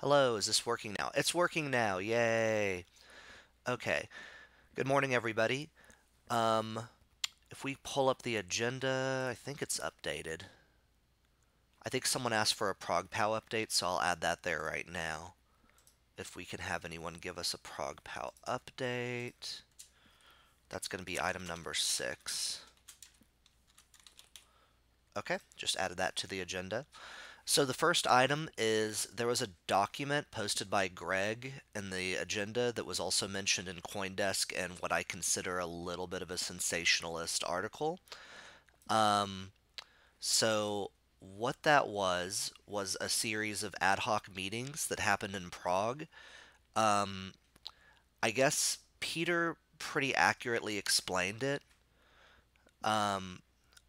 Hello, is this working now? It's working now. Yay. Okay. Good morning, everybody. Um, if we pull up the agenda, I think it's updated. I think someone asked for a ProgPow update, so I'll add that there right now. If we can have anyone give us a ProgPow update, that's going to be item number 6. Okay, just added that to the agenda. So the first item is there was a document posted by Greg in the agenda that was also mentioned in CoinDesk and what I consider a little bit of a sensationalist article. Um, so what that was a series of ad hoc meetings that happened in Prague. Um, I guess Peter pretty accurately explained it. Um,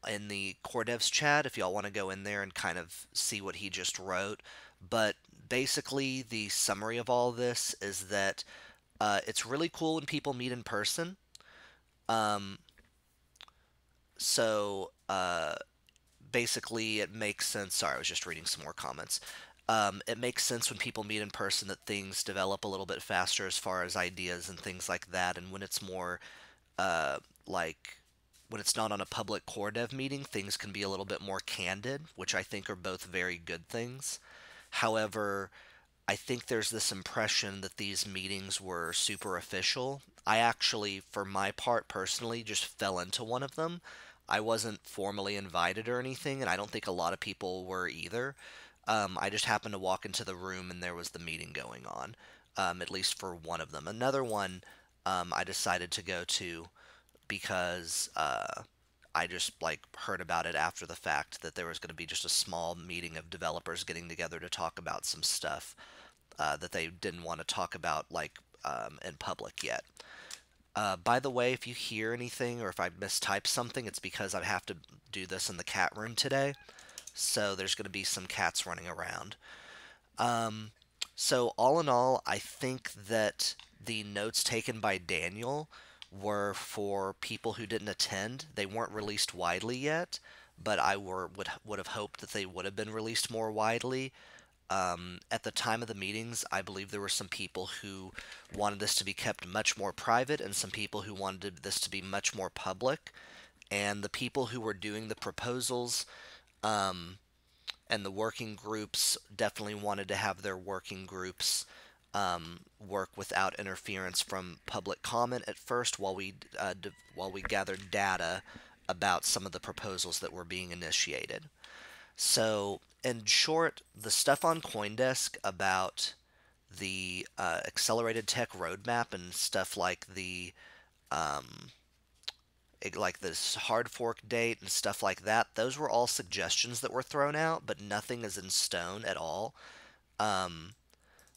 in the Core Devs chat if y'all want to go in there and kind of see what he just wrote. But basically, the summary of all this is that it's really cool when people meet in person. Um, so basically, it makes sense. Sorry, I was just reading some more comments. It makes sense when people meet in person that things develop a little bit faster as far as ideas and things like that. And when it's more uh, like when it's not on a public core dev meeting, things can be a little bit more candid, which I think are both very good things. However, I think there's this impression that these meetings were super official. I actually, for my part personally, just fell into one of them. I wasn't formally invited or anything, and I don't think a lot of people were either. I just happened to walk into the room and there was the meeting going on, at least for one of them. Another one I decided to go to because I just like heard about it after the fact that there was going to be just a small meeting of developers getting together to talk about some stuff that they didn't want to talk about like in public yet. By the way, if you hear anything or if I mistype something, it's because I have to do this in the cat room today. So there's going to be some cats running around. Um, so all in all, I think that the notes taken by Daniel were for people who didn't attend. They weren't released widely yet, but I would have hoped that they would have been released more widely. At the time of the meetings, I believe there were some people who wanted this to be kept much more private, and some people who wanted this to be much more public. And the people who were doing the proposals um, and the working groups definitely wanted to have their working groups work without interference from public comment at first, while we gathered data about some of the proposals that were being initiated. So, in short, the stuff on CoinDesk about the accelerated tech roadmap and stuff um, like this hard fork date and stuff like that, those were all suggestions that were thrown out, but nothing is in stone at all. Um,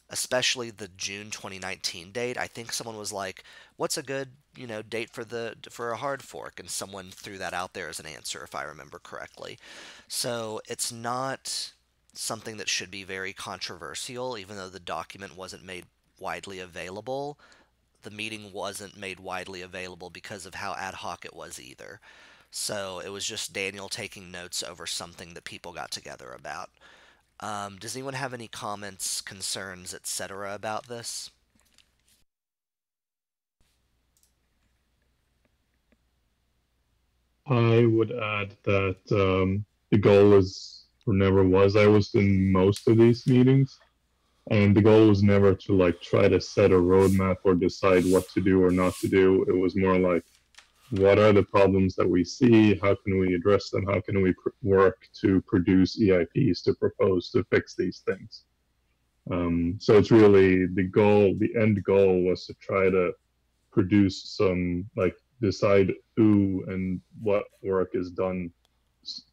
Especially the June 2019 date. I think someone was like, "What's a good, date for a hard fork?" And someone threw that out there as an answer, if I remember correctly. So it's not something that should be very controversial, even though the document wasn't made widely available. The meeting wasn't made widely available because of how ad hoc it was either. So it was just Daniel taking notes over something that people got together about. Does anyone have any comments, concerns, etc. about this? I would add that the goal is, or never was, I was in most of these meetings, and the goal was never to like try to set a roadmap or decide what to do or not to do. It was more like, what are the problems that we see? How can we address them? How can we work to produce EIPs to propose to fix these things? So it's really the goal, the end goal was to try to produce some, like, decide who and what work is done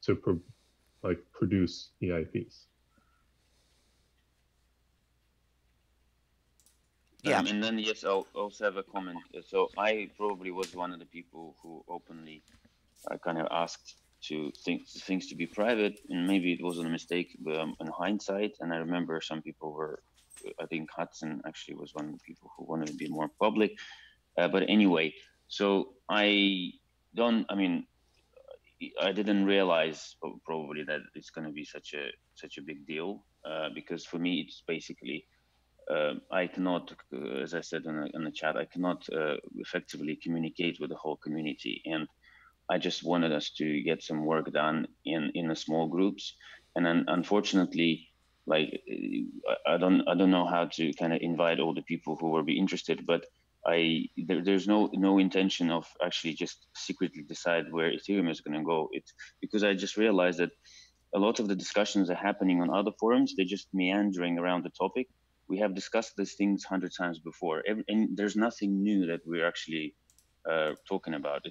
to like produce EIPs. Yeah, And then yes, I'll also have a comment. So I probably was one of the people who openly kind of asked to things to be private, and maybe it wasn't a mistake in hindsight. And I remember some people were, I think Hudson actually was one of the people who wanted to be more public. But anyway, so I don't. I mean, I didn't realize probably that it's going to be such a big deal. because for me it's basically I cannot, as I said in the chat, I cannot effectively communicate with the whole community, and I just wanted us to get some work done in the small groups, and then unfortunately, like I don't know how to kind of invite all the people who will be interested, but there's no intention of actually just secretly decide where Ethereum is going to go. It's because I just realized that a lot of the discussions are happening on other forums. They're just meandering around the topic. We have discussed these things 100 times before, and there's nothing new that we're actually talking about.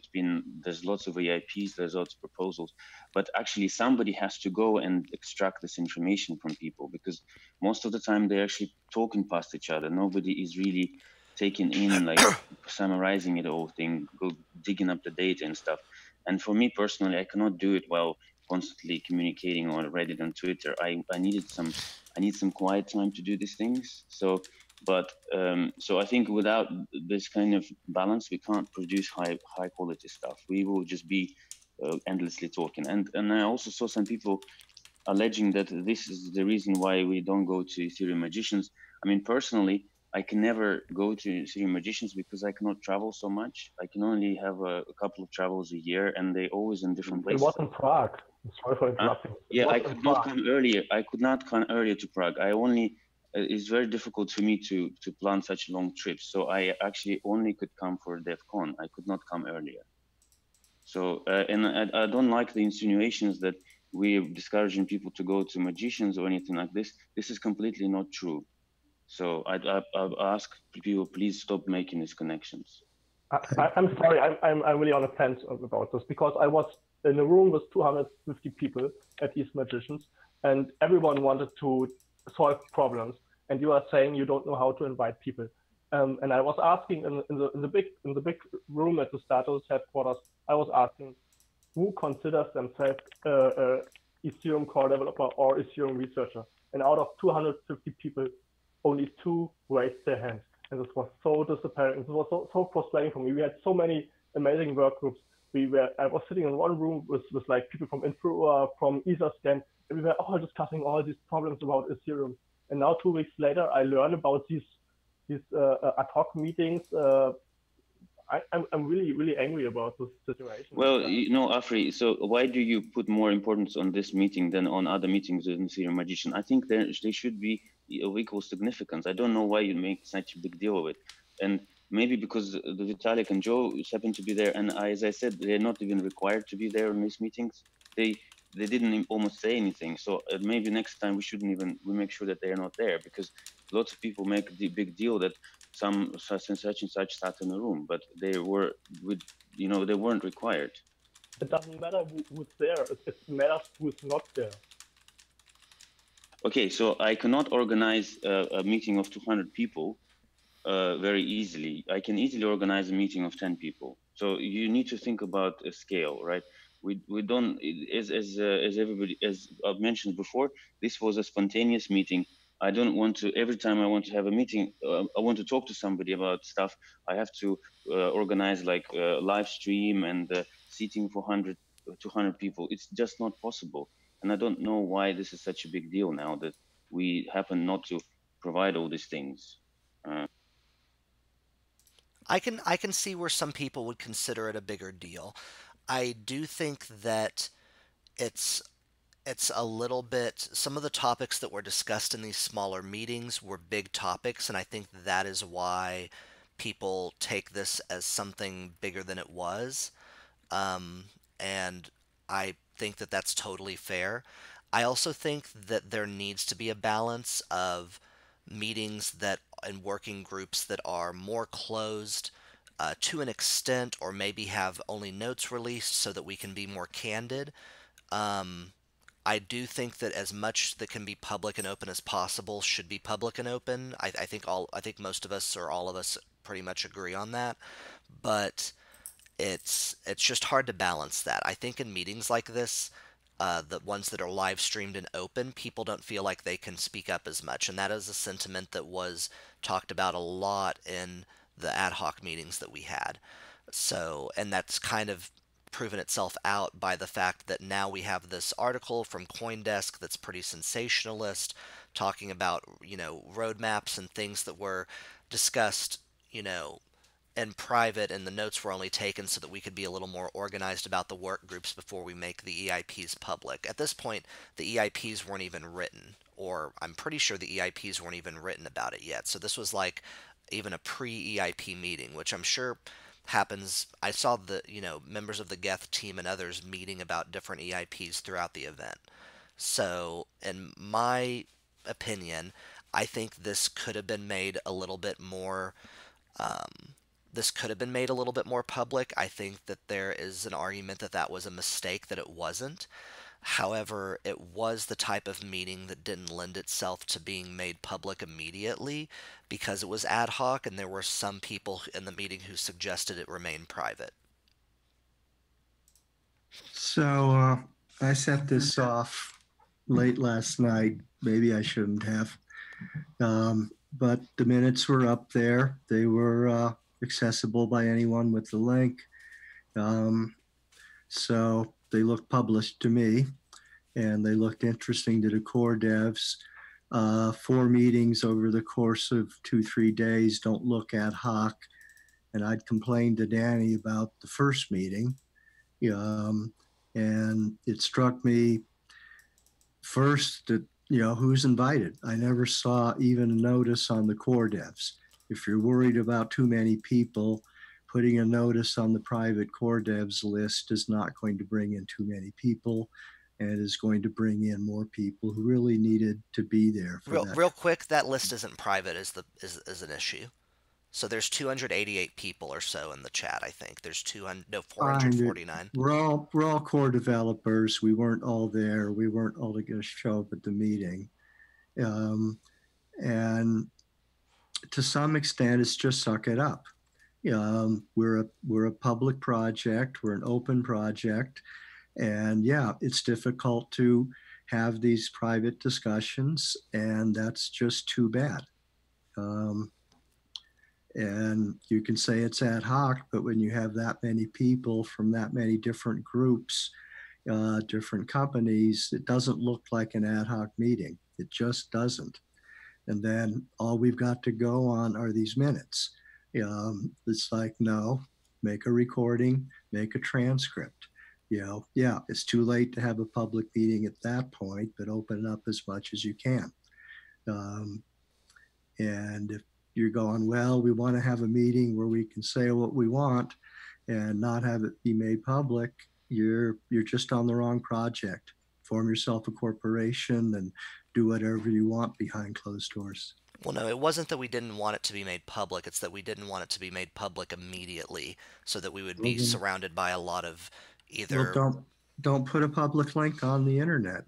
There's lots of EIPs, there's lots of proposals, but actually somebody has to go and extract this information from people, because most of the time they're actually talking past each other. Nobody is really taking in, like, summarizing it all thing, go digging up the data and stuff. And for me personally, I cannot do it while constantly communicating on Reddit and Twitter. I need some quiet time to do these things. So I think without this kind of balance, we can't produce high quality stuff. We will just be endlessly talking. And I also saw some people alleging that this is the reason why we don't go to Ethereum magicians. I mean, personally, I can never go to Ethereum magicians because I cannot travel so much. I can only have a couple of travels a year, and they always in different It was places. in Prague. Sorry for interrupting. Yeah, I could not come earlier. I could not come earlier to Prague. I only it's very difficult for me to plan such long trips. So I actually only could come for DEF CON. I could not come earlier. So and I don't like the insinuations that we're discouraging people to go to magicians or anything like this. This is completely not true. So I ask people, please stop making these connections. I'm sorry, I'm really on the fence about this, because I was in a room with 250 people at these magicians, and everyone wanted to solve problems, and you are saying you don't know how to invite people. And I was asking in the big room at the Status headquarters, I was asking who considers themselves Ethereum core developer or Ethereum researcher, and out of 250 people, only 2 raised their hands. And this was so disappointing. This was so frustrating for me. We had so many amazing work groups. I was sitting in one room with like people from Info, from Etherscan, and we were all discussing all these problems about Ethereum. And now 2 weeks later, I learned about these ad hoc meetings. I'm really angry about this situation. Well, Afri, so why do you put more importance on this meeting than on other meetings with Ethereum Magician? I think they should be of equal significance. I don't know why you make such a big deal of it. And maybe because the Vitalik and Joe happen to be there, and as I said, they're not even required to be there in these meetings. They didn't almost say anything. So maybe next time we make sure that they are not there, because lots of people make the big deal that some such and such sat in the room, but they weren't required. It doesn't matter who's there. It matters who's not there. Okay, so I cannot organize a meeting of 200 people very easily. I can easily organize a meeting of 10 people. So you need to think about a scale, right? We don't, as everybody, as I've mentioned before, this was a spontaneous meeting. I don't want to, every time I want to have a meeting, I want to talk to somebody about stuff, I have to organize like a live stream and seating for 200 people. It's just not possible. And I don't know why this is such a big deal now that we happen not to provide all these things. I can see where some people would consider it a bigger deal. I do think that it's a little bit, some of the topics that were discussed in these smaller meetings were big topics, and I think that is why people take this as something bigger than it was. And I think that that's totally fair. I also think that there needs to be a balance of meetings that and working groups that are more closed to an extent, or maybe have only notes released so that we can be more candid. I do think that as much that can be public and open as possible should be public and open. I think most of us or all of us pretty much agree on that, but it's just hard to balance that. I think in meetings like this, the ones that are live streamed and open, people don't feel like they can speak up as much, and that is a sentiment that was talked about a lot in the ad hoc meetings that we had. So, and that's kind of proven itself out by the fact that now we have this article from CoinDesk that's pretty sensationalist, talking about, roadmaps and things that were discussed, in private, and the notes were only taken so that we could be a little more organized about the work groups before we make the EIPs public. At this point, the EIPs weren't even written, or I'm pretty sure the EIPs weren't even written about it yet. So this was like even a pre-EIP meeting, which I'm sure happens. I saw the, members of the Geth team and others meeting about different EIPs throughout the event. So, in my opinion, I think this could have been made a little bit more public. I think that there is an argument that that was a mistake, that it wasn't. However, it was the type of meeting that didn't lend itself to being made public immediately because it was ad hoc, and there were some people in the meeting who suggested it remain private. So I set this off late last night. Maybe I shouldn't have. But the minutes were up there. They were accessible by anyone with the link. So they looked published to me, and they looked interesting to the core devs. 4 meetings over the course of 2-3 days don't look ad hoc. And I'd complained to Danny about the first meeting. And it struck me first that, who's invited? I never saw even a notice on the core devs. If you're worried about too many people, putting a notice on the private core devs list is not going to bring in too many people, and is going to bring in more people who really needed to be there. Real quick, that list isn't private is an issue. So there's 288 people or so in the chat. I think there's 449. We're all core developers. We weren't all there. We weren't all going to show up at the meeting, and to some extent, it's just suck it up. We're a public project. We're an open project, and yeah, it's difficult to have these private discussions, and that's just too bad. And you can say it's ad hoc, but when you have that many people from that many different groups, different companies, it doesn't look like an ad hoc meeting. It just doesn't. And then all we've got to go on are these minutes. It's like, no, make a recording, make a transcript. Yeah, it's too late to have a public meeting at that point, but open it up as much as you can. And if you're going, well, we want to have a meeting where we can say what we want and not have it be made public, you're just on the wrong project. Form yourself a corporation and do whatever you want behind closed doors. Well, no, it wasn't that we didn't want it to be made public. It's that we didn't want it to be made public immediately so that we would be surrounded by a lot of either... Well, don't put a public link on the internet.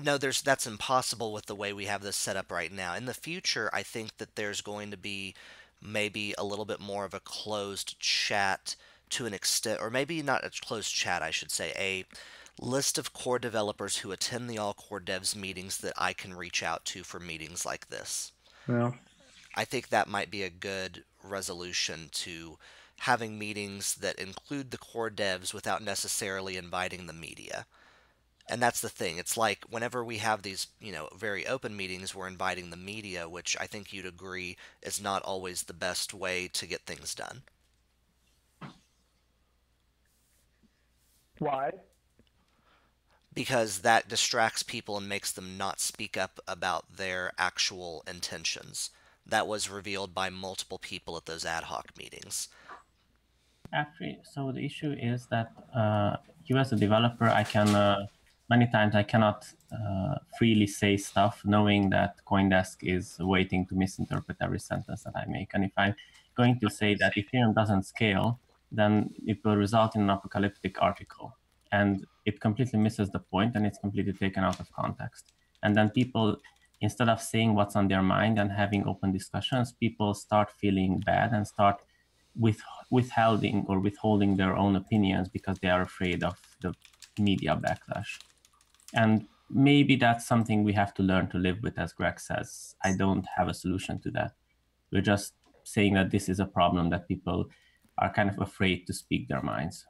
No, that's impossible with the way we have this set up right now. In the future, I think that there's going to be maybe a little bit more of a closed chat to an extent, or maybe not a closed chat, I should say, a list of core developers who attend the all core devs meetings that I can reach out to for meetings like this. Well, I think that might be a good resolution to having meetings that include the core devs without necessarily inviting the media. And that's the thing. It's like whenever we have these, very open meetings, we're inviting the media, which I think you'd agree is not always the best way to get things done. Why? Because that distracts people and makes them not speak up about their actual intentions. That was revealed by multiple people at those ad hoc meetings. Actually, so the issue is that you as a developer, I can... many times I cannot freely say stuff knowing that CoinDesk is waiting to misinterpret every sentence that I make. And if I'm going to say that Ethereum doesn't scale, then it will result in an apocalyptic article. And it completely misses the point, and it's completely taken out of context. And then people, instead of saying what's on their mind and having open discussions, people start feeling bad and start withholding their own opinions because they are afraid of the media backlash. And maybe that's something we have to learn to live with, as Greg says. I don't have a solution to that. We're just saying that this is a problem that people are kind of afraid to speak their minds.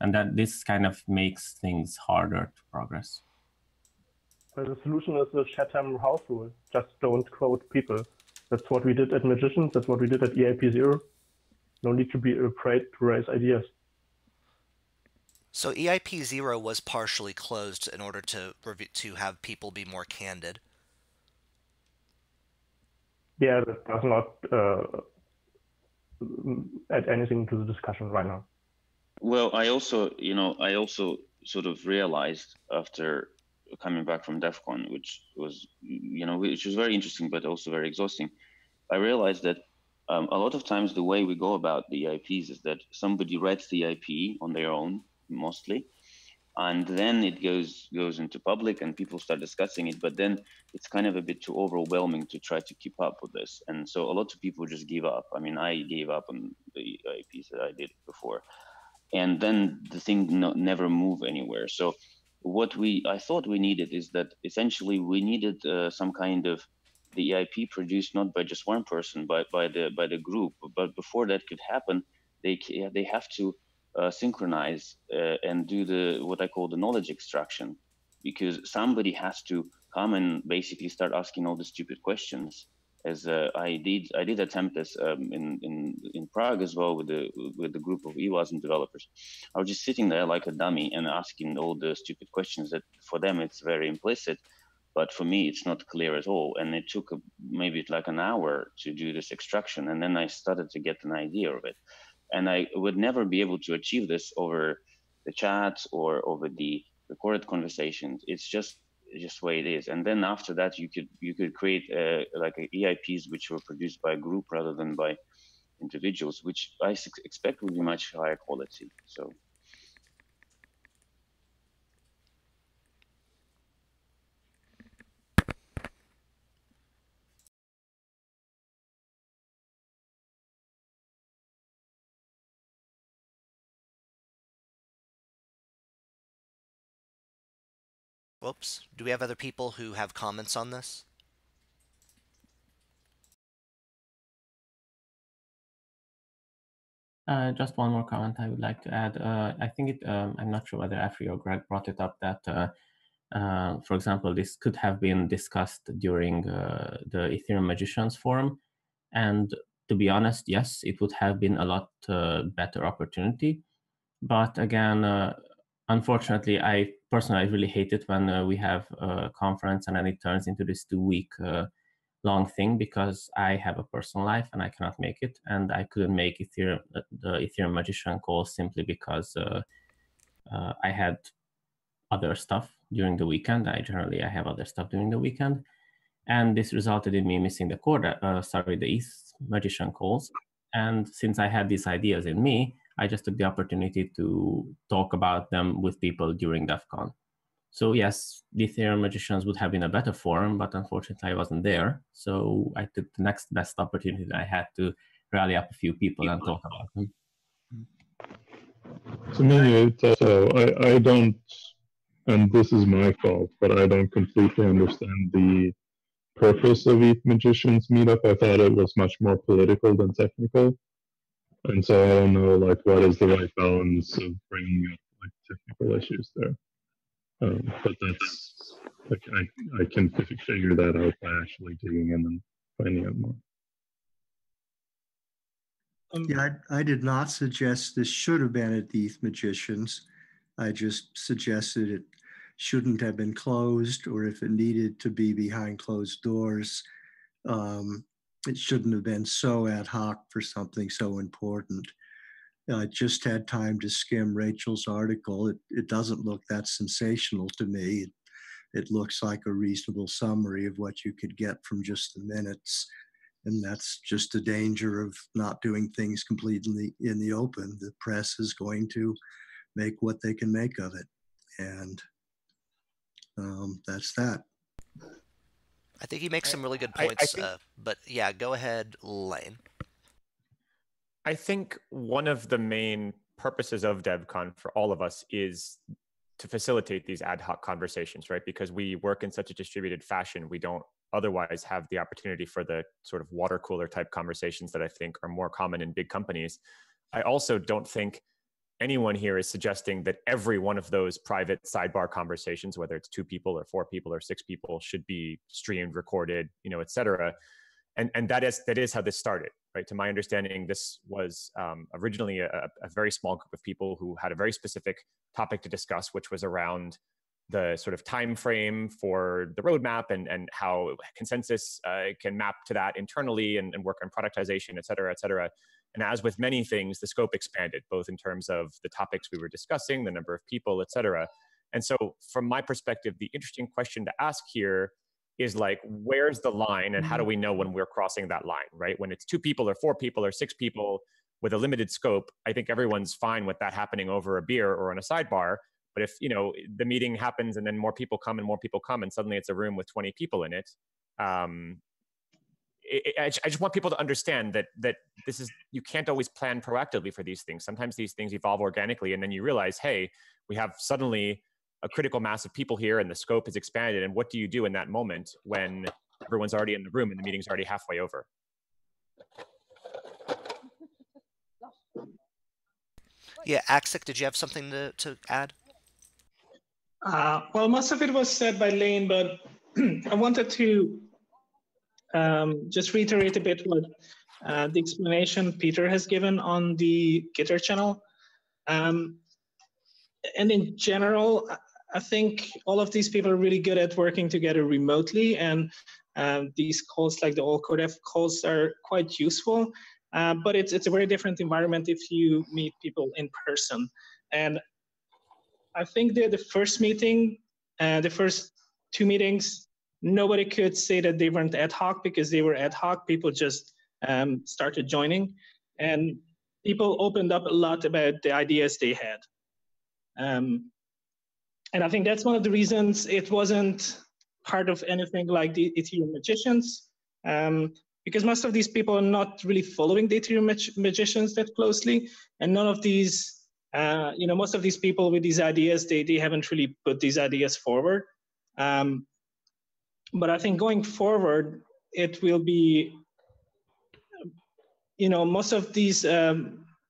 and that this kind of makes things harder to progress. The solution is the Chatham House rule. Just don't quote people. That's what we did at Magicians. That's what we did at EIP0. No need to be afraid to raise ideas. So EIP0 was partially closed in order to have people be more candid. Yeah, that does not add anything to the discussion right now. Well, I also sort of realized after coming back from DEF CON, which was very interesting, but also very exhausting. I realized that a lot of times the way we go about the EIPs is that somebody writes the EIP on their own, mostly, and then it goes into public and people start discussing it, but then it's kind of a bit too overwhelming to try to keep up with this. And so a lot of people just give up. I mean, I gave up on the EIPs that I did before. And then the thing never move anywhere. So what I thought we needed is that essentially we needed some kind of the EIP produced not by just one person, but by the group. But before that could happen, they have to synchronize and do what I call the knowledge extraction, because somebody has to come and basically start asking all the stupid questions. As I did attempt this in Prague as well with the group of EWASM developers. I was just sitting there like a dummy and asking all the stupid questions that for them it's very implicit, but for me it's not clear at all. And it took maybe like an hour to do this extraction, and then I started to get an idea of it. And I would never be able to achieve this over the chat or over the recorded conversations. It's just the way it is. And then after that, you could create like EIPs which were produced by a group rather than by individuals, which I expect will be much higher quality. So. Whoops. Do we have other people who have comments on this? Just one more comment I would like to add. I think I'm not sure whether Afri or Greg brought it up that, for example, this could have been discussed during the Ethereum Magicians Forum. And to be honest, yes, it would have been a lot better opportunity. But again, unfortunately, I personally really hate it when we have a conference and then it turns into this 2-week long thing, because I have a personal life and I cannot make it, and I couldn't make the Ethereum Magician call simply because I had other stuff during the weekend. I have other stuff during the weekend, and this resulted in me missing the ETH Magician calls. And since I had these ideas in me, I just took the opportunity to talk about them with people during DEF CON. So yes, the Ethereum Magicians would have been a better forum, but unfortunately I wasn't there. So I took the next best opportunity that I had to rally up a few people and talk about them. To me, it's also, I don't, and this is my fault, but I don't completely understand the purpose of ETH Magicians meetup. I thought it was much more political than technical. And so I don't know, like, what is the right balance of bringing up like technical issues there. But that's like I can figure that out by actually digging in and finding out more. Yeah, I did not suggest this should have been at the ETH Magicians. I just suggested it shouldn't have been closed, or if it needed to be behind closed doors, it shouldn't have been so ad hoc for something so important. I just had time to skim Rachel's article. It doesn't look that sensational to me. It looks like a reasonable summary of what you could get from just the minutes. And that's just the danger of not doing things completely in the open. The press is going to make what they can make of it. And that's that. I think he makes some really good points, but yeah, go ahead, Lane. I think one of the main purposes of DevCon for all of us is to facilitate these ad hoc conversations, right? Because we work in such a distributed fashion, we don't otherwise have the opportunity for the sort of water cooler type conversations that I think are more common in big companies. I also don't think anyone here is suggesting that every one of those private sidebar conversations, whether it's 2 people or 4 people or 6 people, should be streamed, recorded, et cetera. And that is how this started, right? To my understanding, this was originally a very small group of people who had a very specific topic to discuss, which was around the sort of time frame for the roadmap and how consensus can map to that internally and work on productization, et cetera, et cetera. And as with many things, the scope expanded, both in terms of the topics we were discussing, the number of people, et cetera. And so from my perspective, the interesting question to ask here is like, where's the line and how do we know when we're crossing that line, right? When it's 2 people or 4 people or 6 people with a limited scope, I think everyone's fine with that happening over a beer or on a sidebar. But if, the meeting happens and then more people come and suddenly it's a room with 20 people in it, I just want people to understand that this is, you can't always plan proactively for these things. Sometimes these things evolve organically and then you realize, hey, we have suddenly a critical mass of people here and the scope is expanded. And what do you do in that moment when everyone's already in the room and the meeting's already halfway over? Yeah, Axik, did you have something to add? Well, most of it was said by Lane, but I wanted to just reiterate a bit what the explanation Peter has given on the Gitter channel. And in general, I think all of these people are really good at working together remotely, and these calls, like the all code F calls, are quite useful. But it's a very different environment if you meet people in person. And I think that the first meeting, the first 2 meetings, nobody could say that they weren't ad hoc because they were ad hoc. People just started joining, and people opened up a lot about the ideas they had. And I think that's one of the reasons it wasn't part of anything like the Ethereum magicians, because most of these people are not really following the Ethereum magicians that closely, and none of these, most of these people with these ideas, they haven't really put these ideas forward. But I think going forward, it will be, most of these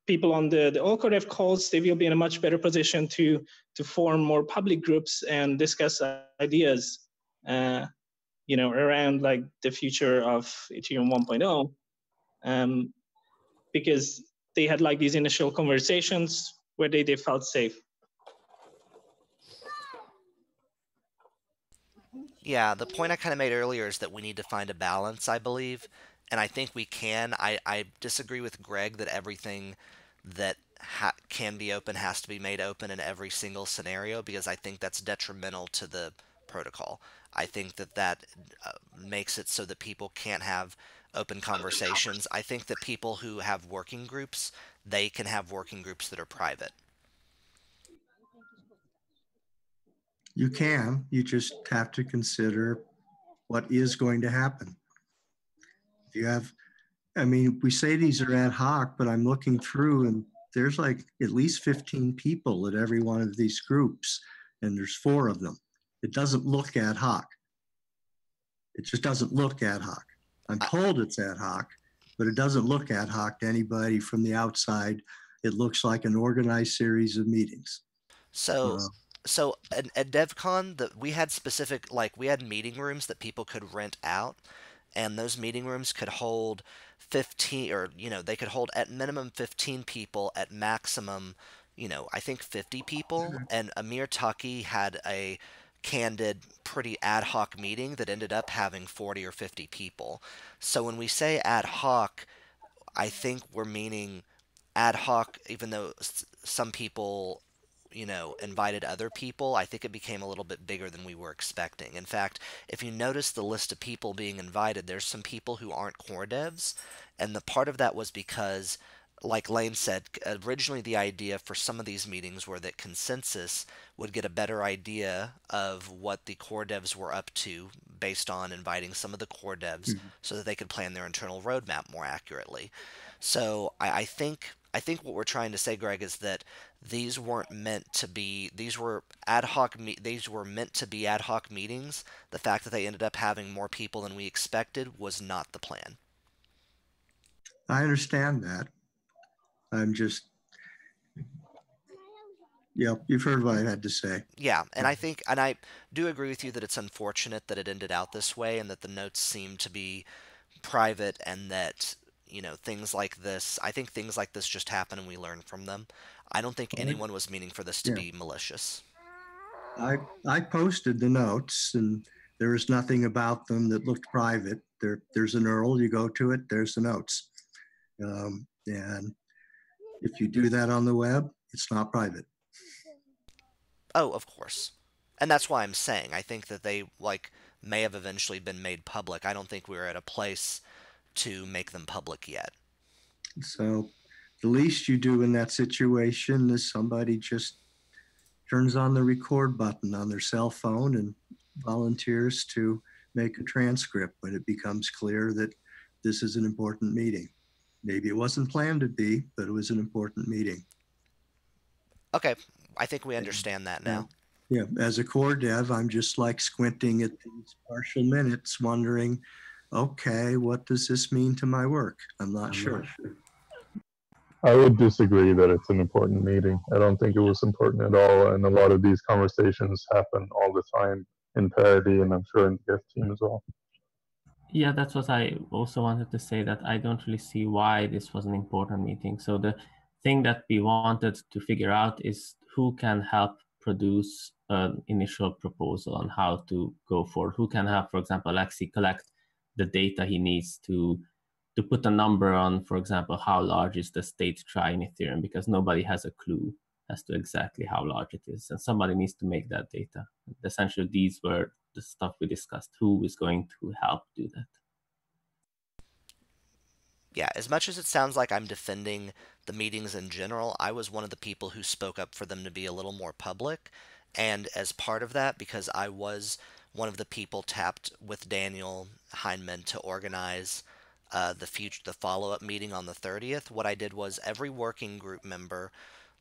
people on the Allcodev calls, they will be in a much better position to form more public groups and discuss ideas, around like the future of Ethereum 1.0, because they had like these initial conversations where they felt safe. Yeah, the point I kind of made earlier is that we need to find a balance, I believe, and I think we can. I disagree with Greg that everything that can be open has to be made open in every single scenario, because I think that's detrimental to the protocol. I think that makes it so that people can't have open conversations. I think that people who have working groups, they can have working groups that are private. You can. You just have to consider what is going to happen. If you have, we say these are ad hoc, but I'm looking through and there's like at least 15 people at every one of these groups, and there's 4 of them. It doesn't look ad hoc. It just doesn't look ad hoc. I'm told it's ad hoc, but it doesn't look ad hoc to anybody from the outside. It looks like an organized series of meetings. So at DevCon, we had specific, we had meeting rooms that people could rent out, and those meeting rooms could hold 15, or they could hold at minimum 15 people, at maximum, I think 50 people. And Amir Taki had a candid, pretty ad hoc meeting that ended up having 40 or 50 people. So when we say ad hoc, I think we're meaning ad hoc, even though some people invited other people. I think it became a little bit bigger than we were expecting. In fact, if you notice the list of people being invited, there's some people who aren't core devs, and the part of that was because, like Lane said, originally the idea for some of these meetings were that consensus would get a better idea of what the core devs were up to based on inviting some of the core devs so that they could plan their internal roadmap more accurately. So I think what we're trying to say, Greg, is that these weren't meant to be. These were ad hoc. These were meant to be ad hoc meetings. The fact that they ended up having more people than we expected was not the plan. I understand that. I'm just, Yep, you've heard what I had to say. Yeah, and I do agree with you that it's unfortunate that it ended out this way and that the notes seem to be private and that, things like this, I think things like this just happen and we learn from them. I don't think anyone was meaning for this to Yeah. be malicious. I posted the notes, and there was nothing about them that looked private. There's an URL, you go to it, there's the notes. And if you do that on the web, it's not private. Oh, of course. And that's why I'm saying I think that they may have eventually been made public. I don't think we're at a place to make them public yet. So the least you do in that situation is somebody just turns on the record button on their cell phone and volunteers to make a transcript when it becomes clear that this is an important meeting. Maybe it wasn't planned to be, but it was an important meeting. Okay, I think we understand that now. Yeah, as a core dev, I'm just like squinting at these partial minutes, wondering, okay, what does this mean to my work? I'm not sure. I would disagree that it's an important meeting. I don't think it was important at all, and a lot of these conversations happen all the time in Parity, and I'm sure in the Gift team as well. Yeah, that's what I also wanted to say, that I don't really see why this was an important meeting. So the thing that we wanted to figure out is who can help produce an initial proposal on how to go forward. Who can help, for example, Alexei collect the data he needs to put a number on, for example, how large is the state trie in Ethereum, because nobody has a clue as to exactly how large it is. And somebody needs to make that data. Essentially, these were the stuff we discussed. Who is going to help do that? Yeah, as much as it sounds like I'm defending the meetings in general, I was one of the people who spoke up for them to be a little more public. And as part of that, because I was one of the people tapped with Daniel Heineman to organize the follow-up meeting on the 30th, what I did was every working group member,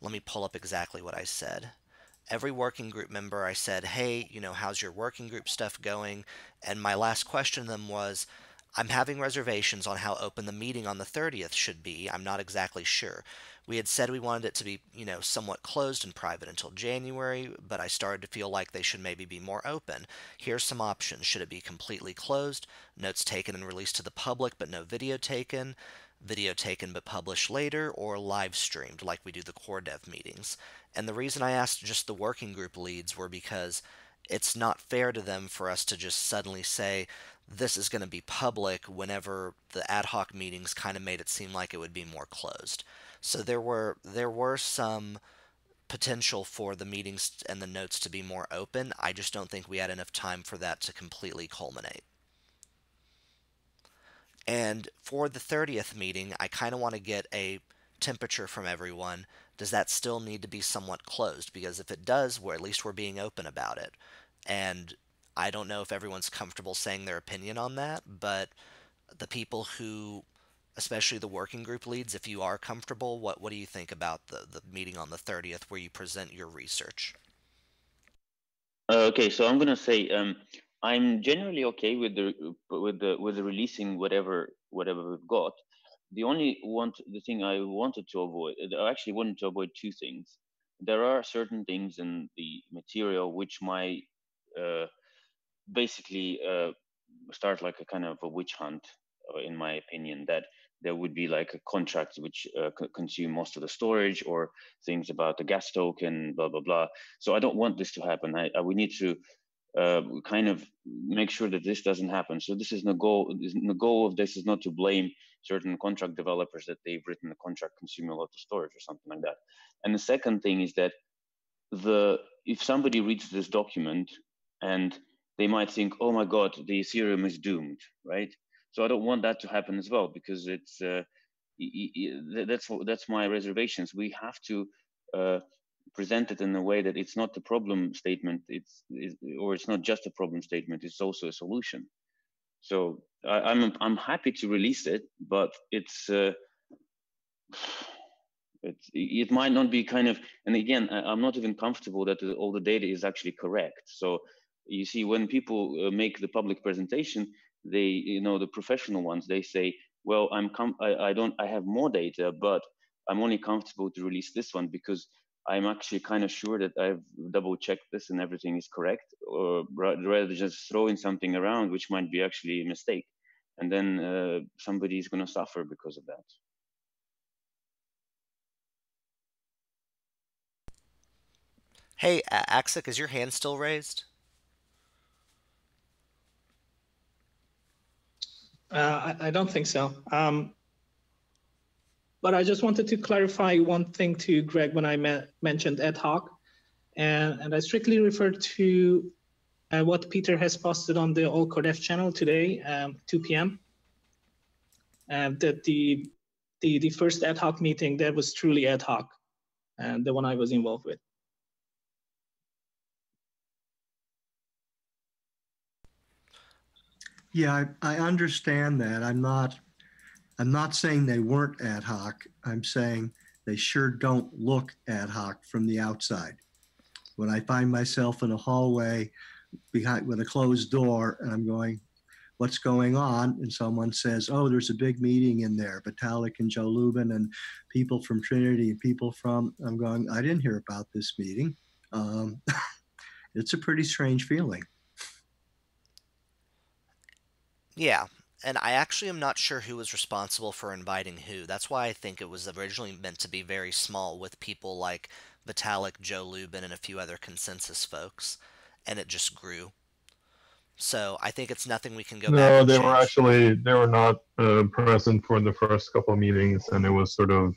let me pull up exactly what I said. Every working group member, I said, hey, how's your working group stuff going? And my last question to them was, I'm having reservations on how open the meeting on the 30th should be. I'm not exactly sure. We had said we wanted it to be, somewhat closed and private until January, but I started to feel like they should maybe be more open. Here's some options. Should it be completely closed? Notes taken and released to the public, but no video taken? Video taken but published later, or live streamed like we do the core dev meetings? And the reason I asked just the working group leads were because it's not fair to them for us to just suddenly say this is going to be public whenever the ad hoc meetings kind of made it seem like it would be more closed. So there were some potential for the meetings and the notes to be more open. I just don't think we had enough time for that to completely culminate. And for the 30th meeting, I kind of want to get a temperature from everyone. Does that still need to be somewhat closed? Because if it does, at least we're being open about it. And I don't know if everyone's comfortable saying their opinion on that, but the people who, especially the working group leads, if you are comfortable, what do you think about the meeting on the 30th where you present your research? Okay, so I'm gonna say I'm generally okay with the releasing whatever we've got. The thing I wanted to avoid, I actually wanted to avoid two things. There are certain things in the material which might basically start like a kind of a witch hunt, in my opinion, that there would be like a contract which consume most of the storage, or things about the gas token, blah, blah, blah. So I don't want this to happen. We need to kind of make sure that this doesn't happen. So this is the goal. The goal of this is not to blame certain contract developers that they've written the contract consume a lot of storage or something like that. And the second thing is that if somebody reads this document and they might think, oh my God, the Ethereum is doomed, right? So I don't want that to happen as well, because it's that's my reservations. We have to present it in a way that it's not the problem statement, or it's not just a problem statement, it's also a solution. So I'm happy to release it, but it might not be kind of, and again, I'm not even comfortable that all the data is actually correct. So you see, when people make the public presentation, they, the professional ones, they say, well, I have more data, but I'm only comfortable to release this one because I'm actually kind of sure that I've double checked this and everything is correct, or rather than just throwing something around, which might be actually a mistake. And then somebody is going to suffer because of that. Hey, Axik, is your hand still raised? I don't think so. But I just wanted to clarify one thing to Greg when I mentioned ad hoc, and I strictly referred to what Peter has posted on the All Codef channel today, 2 p.m. That the first ad hoc meeting that was truly ad hoc, and the one I was involved with. Yeah, I understand that. I'm not saying they weren't ad hoc. I'm saying they sure don't look ad hoc from the outside. When I find myself in a hallway behind with a closed door and I'm going, what's going on? And someone says, oh, there's a big meeting in there, Vitalik and Joe Lubin and people from Trinity and people from, I'm going, I didn't hear about this meeting. It's a pretty strange feeling. Yeah, and I actually am not sure who was responsible for inviting who. That's why I think it was originally meant to be very small with people like Vitalik, Joe Lubin, and a few other consensus folks, and it just grew. So I think it's nothing we can go back No, and they were change. actually they were not present for the first couple of meetings, and it was sort of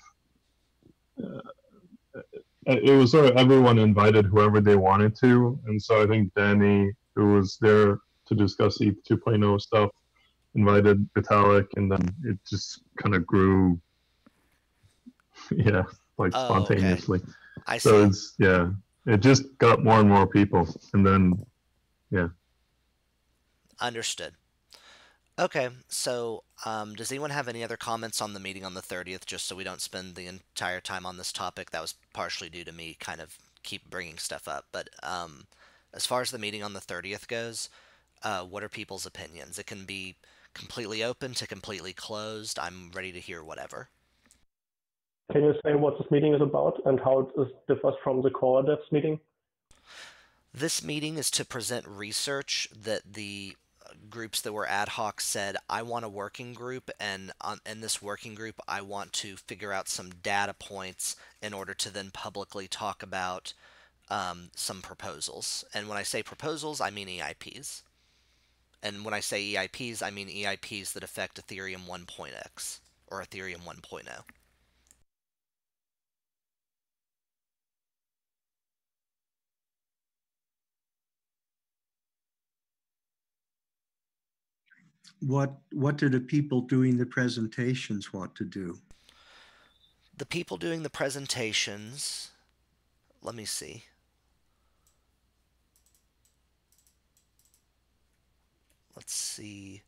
everyone invited whoever they wanted to, and so I think Danny, who was there to discuss ETH 2.0 stuff, invited Vitalik, and then it just kind of grew, yeah, like Oh, okay. spontaneously. I So see. it's it just got more and more people, and then yeah. Understood. Okay, so does anyone have any other comments on the meeting on the 30th, just so we don't spend the entire time on this topic? That was partially due to me kind of keep bringing stuff up. But as far as the meeting on the 30th goes, what are people's opinions? It can be completely open to completely closed. I'm ready to hear whatever. Can you say what this meeting is about and how it differs from the core devs meeting? This meeting is to present research that the groups that were ad hoc said, I want a working group, and in this working group, I want to figure out some data points in order to then publicly talk about some proposals. And when I say proposals, I mean EIPs. And when I say EIPs, I mean EIPs that affect Ethereum 1.x or Ethereum 1.0. What do the people doing the presentations want to do? The people doing the presentations, let me see. Let's see.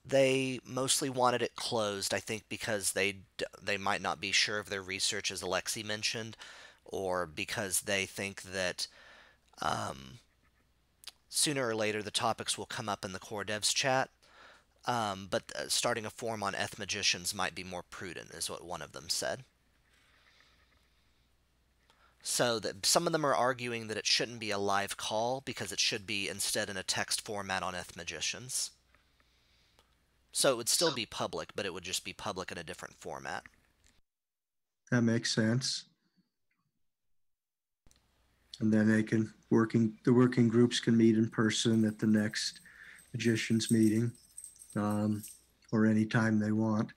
They mostly wanted it closed, I think, because they might not be sure of their research, as Alexi mentioned, or because they think that sooner or later the topics will come up in the core devs chat. But starting a forum on eth magicians might be more prudent, is what one of them said. So that some of them are arguing that it shouldn't be a live call because it should be instead in a text format on eth magicians. So it would still be public, but it would just be public in a different format. That makes sense. And then the working groups can meet in person at the next magicians meeting, or anytime they want.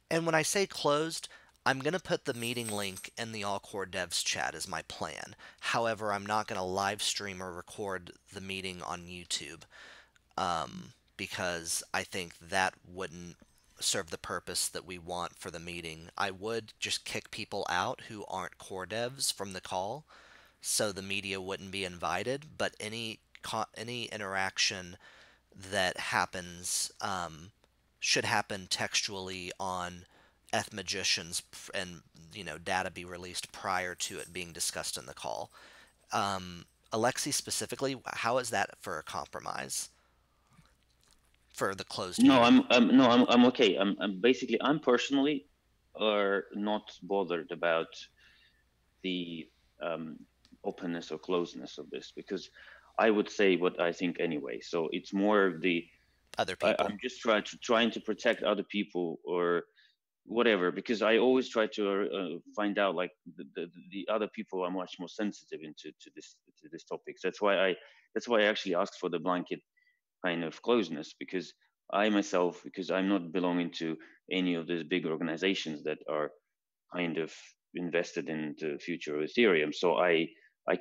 And when I say closed, I'm going to put the meeting link in the All Core Devs chat as my plan. However, I'm not going to live stream or record the meeting on YouTube because I think that wouldn't serve the purpose that we want for the meeting. I would just kick people out who aren't core devs from the call so the media wouldn't be invited, but any interaction that happens should happen textually on eth magicians, and data be released prior to it being discussed in the call. Alexi specifically, how is that for a compromise for the closed No, meeting? I'm okay. I'm personally are not bothered about the openness or closeness of this, because I would say what I think anyway. So it's more the Other people. I'm just trying to protect other people or whatever, because I always try to find out like the other people are much more sensitive to this topic. That's why I actually asked for the blanket kind of closeness, because I myself, because I'm not belonging to any of these big organizations that are kind of invested in the future of Ethereum. So I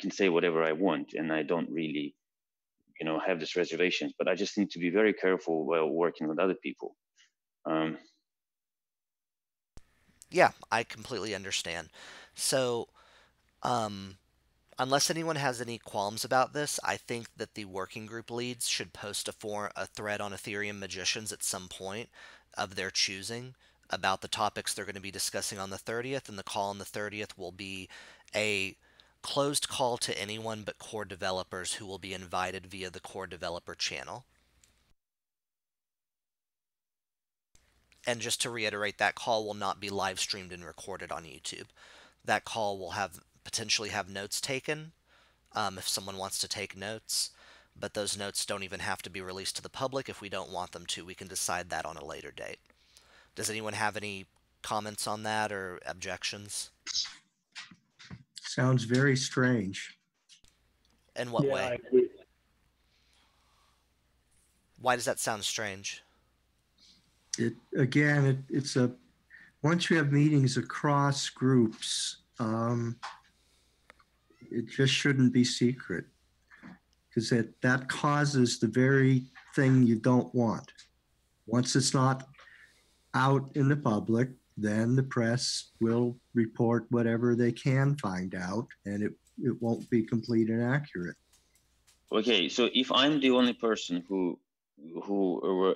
can say whatever I want, and I don't really, have these reservations. But I just need to be very careful while working with other people. Yeah, I completely understand. So, unless anyone has any qualms about this, I think that the working group leads should post a thread on Ethereum Magicians at some point of their choosing about the topics they're going to be discussing on the 30th, and the call on the 30th will be a closed call to anyone but core developers who will be invited via the core developer channel. And just to reiterate, that call will not be live streamed and recorded on YouTube. That call will potentially have notes taken, if someone wants to take notes, but those notes don't even have to be released to the public. If we don't want them to, we can decide that on a later date. Does anyone have any comments on that or objections? Sounds very strange. In what Yeah, way? I agree. Why does that sound strange? It's once you have meetings across groups, it just shouldn't be secret, because that causes the very thing you don't want. Once it's not out in the public, then the press will report whatever they can find out, and it won't be complete and accurate. Okay, so if I'm the only person who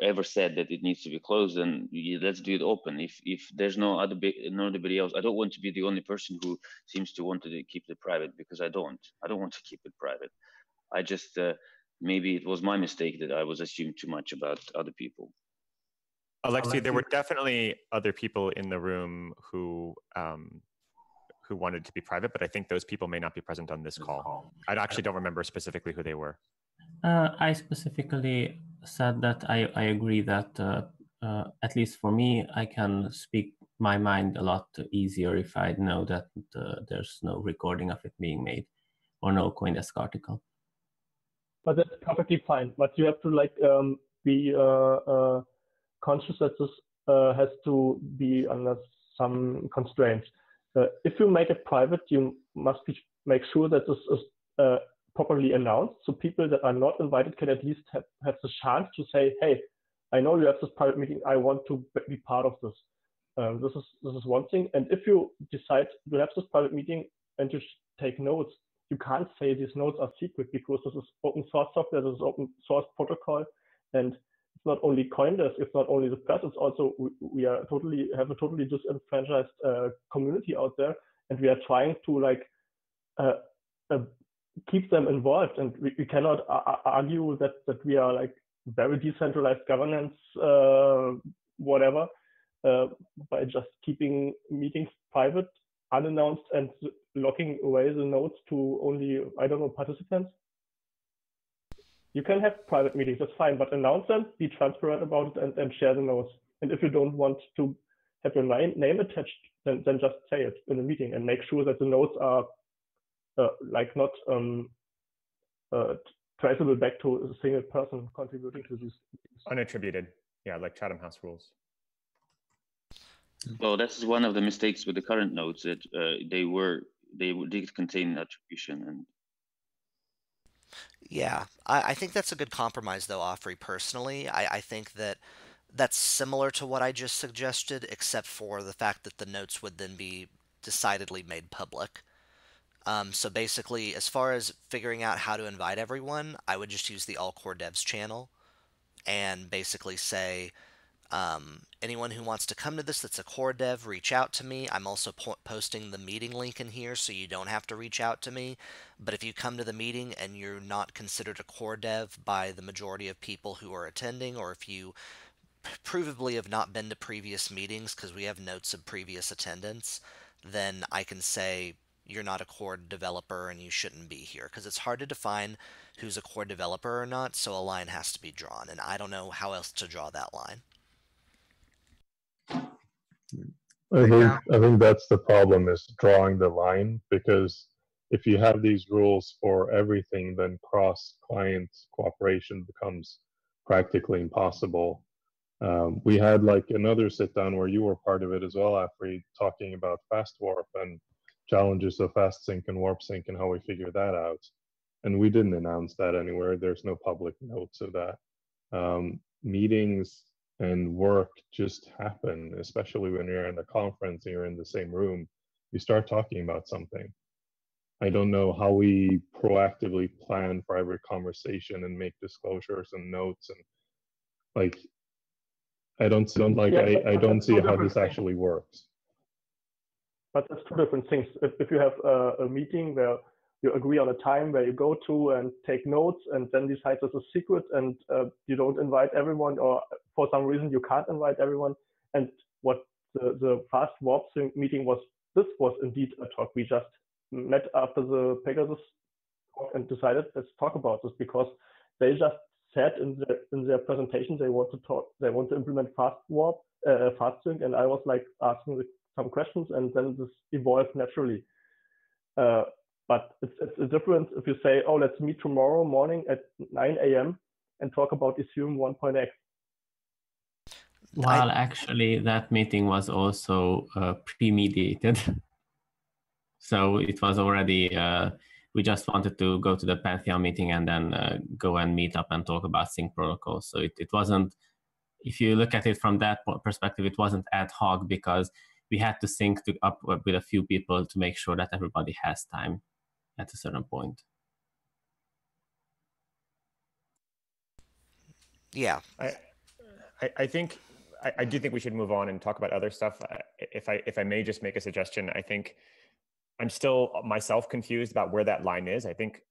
ever said that it needs to be closed, then let's do it open. If there's nobody else, I don't want to be the only person who seems to want to keep it private, because I don't want to keep it private. I just maybe it was my mistake that I was assumed too much about other people. Alexei, there were definitely other people in the room who wanted to be private, but I think those people may not be present on this call. I actually don't remember specifically who they were. I specifically said that I agree that at least for me, I can speak my mind a lot easier if I know that there's no recording of it being made or no CoinDesk article. But that's perfectly fine. But you have to be conscious that this has to be under some constraints. If you make it private, you must make sure that this is properly announced, so people that are not invited can at least have the chance to say, "Hey, I know you have this private meeting. I want to be part of this." This is one thing. And if you decide to have this private meeting and you take notes, you can't say these notes are secret, because this is open source software, this is open source protocol, and it's not only CoinDesk, it's not only the press, it's also we have a totally disenfranchised community out there, and we are trying to keep them involved, and we cannot argue that we are very decentralized governance, whatever, by just keeping meetings private, unannounced, and locking away the notes to only, I don't know, participants. You can have private meetings, that's fine, but announce them, be transparent about it, and share the notes. And if you don't want to have your name attached, then just say it in a meeting and make sure that the notes are not traceable back to a single person contributing to these. Unattributed, yeah, like Chatham House rules. Well, that's one of the mistakes with the current notes, that they did contain attribution. And yeah, I think that's a good compromise, though, Offrey. Personally, I think that's similar to what I just suggested, except for the fact that the notes would then be decidedly made public. So basically, as far as figuring out how to invite everyone, I would just use the All Core Devs channel and basically say, anyone who wants to come to this that's a core dev, reach out to me. I'm also posting the meeting link in here, so you don't have to reach out to me. But if you come to the meeting and you're not considered a core dev by the majority of people who are attending, or if you provably have not been to previous meetings because we have notes of previous attendance, then I can say, you're not a core developer and you shouldn't be here, because it's hard to define who's a core developer or not, so a line has to be drawn, and I don't know how else to draw that line. I think that's the problem, is drawing the line, because if you have these rules for everything, then cross-client cooperation becomes practically impossible. We had like another sit down where you were part of it as well, Afri, talking about fast warp and challenges of fast sync and warp sync and how we figure that out. And we didn't announce that anywhere. There's no public notes of that. Meetings and work just happen, especially when you're in a conference and you're in the same room. You start talking about something. I don't know how we proactively plan for every conversation and make disclosures and notes, and like I don't see how this actually works. But that's two different things. If you have a meeting where you agree on a time where you go to and take notes and then decide it's a secret, and you don't invite everyone, or for some reason you can't invite everyone, and what the fast warp sync meeting was, this was indeed a talk. We just met after the Pegasus talk and decided, let's talk about this, because they just said in their presentation they want to implement fast warp, fast sync, and I was like asking some questions, and then this evolved naturally. But it's a difference if you say, oh, let's meet tomorrow morning at 9 a.m. and talk about Ethereum 1.x. Well, actually, that meeting was also pre-mediated. So it was already, we just wanted to go to the Pantheon meeting and then go and meet up and talk about sync protocols. So it wasn't, if you look at it from that perspective, it wasn't ad hoc, because we had to sync up with a few people to make sure that everybody has time at a certain point. Yeah. I think I do think we should move on and talk about other stuff. If I may just make a suggestion, I think I'm still myself confused about where that line is. I think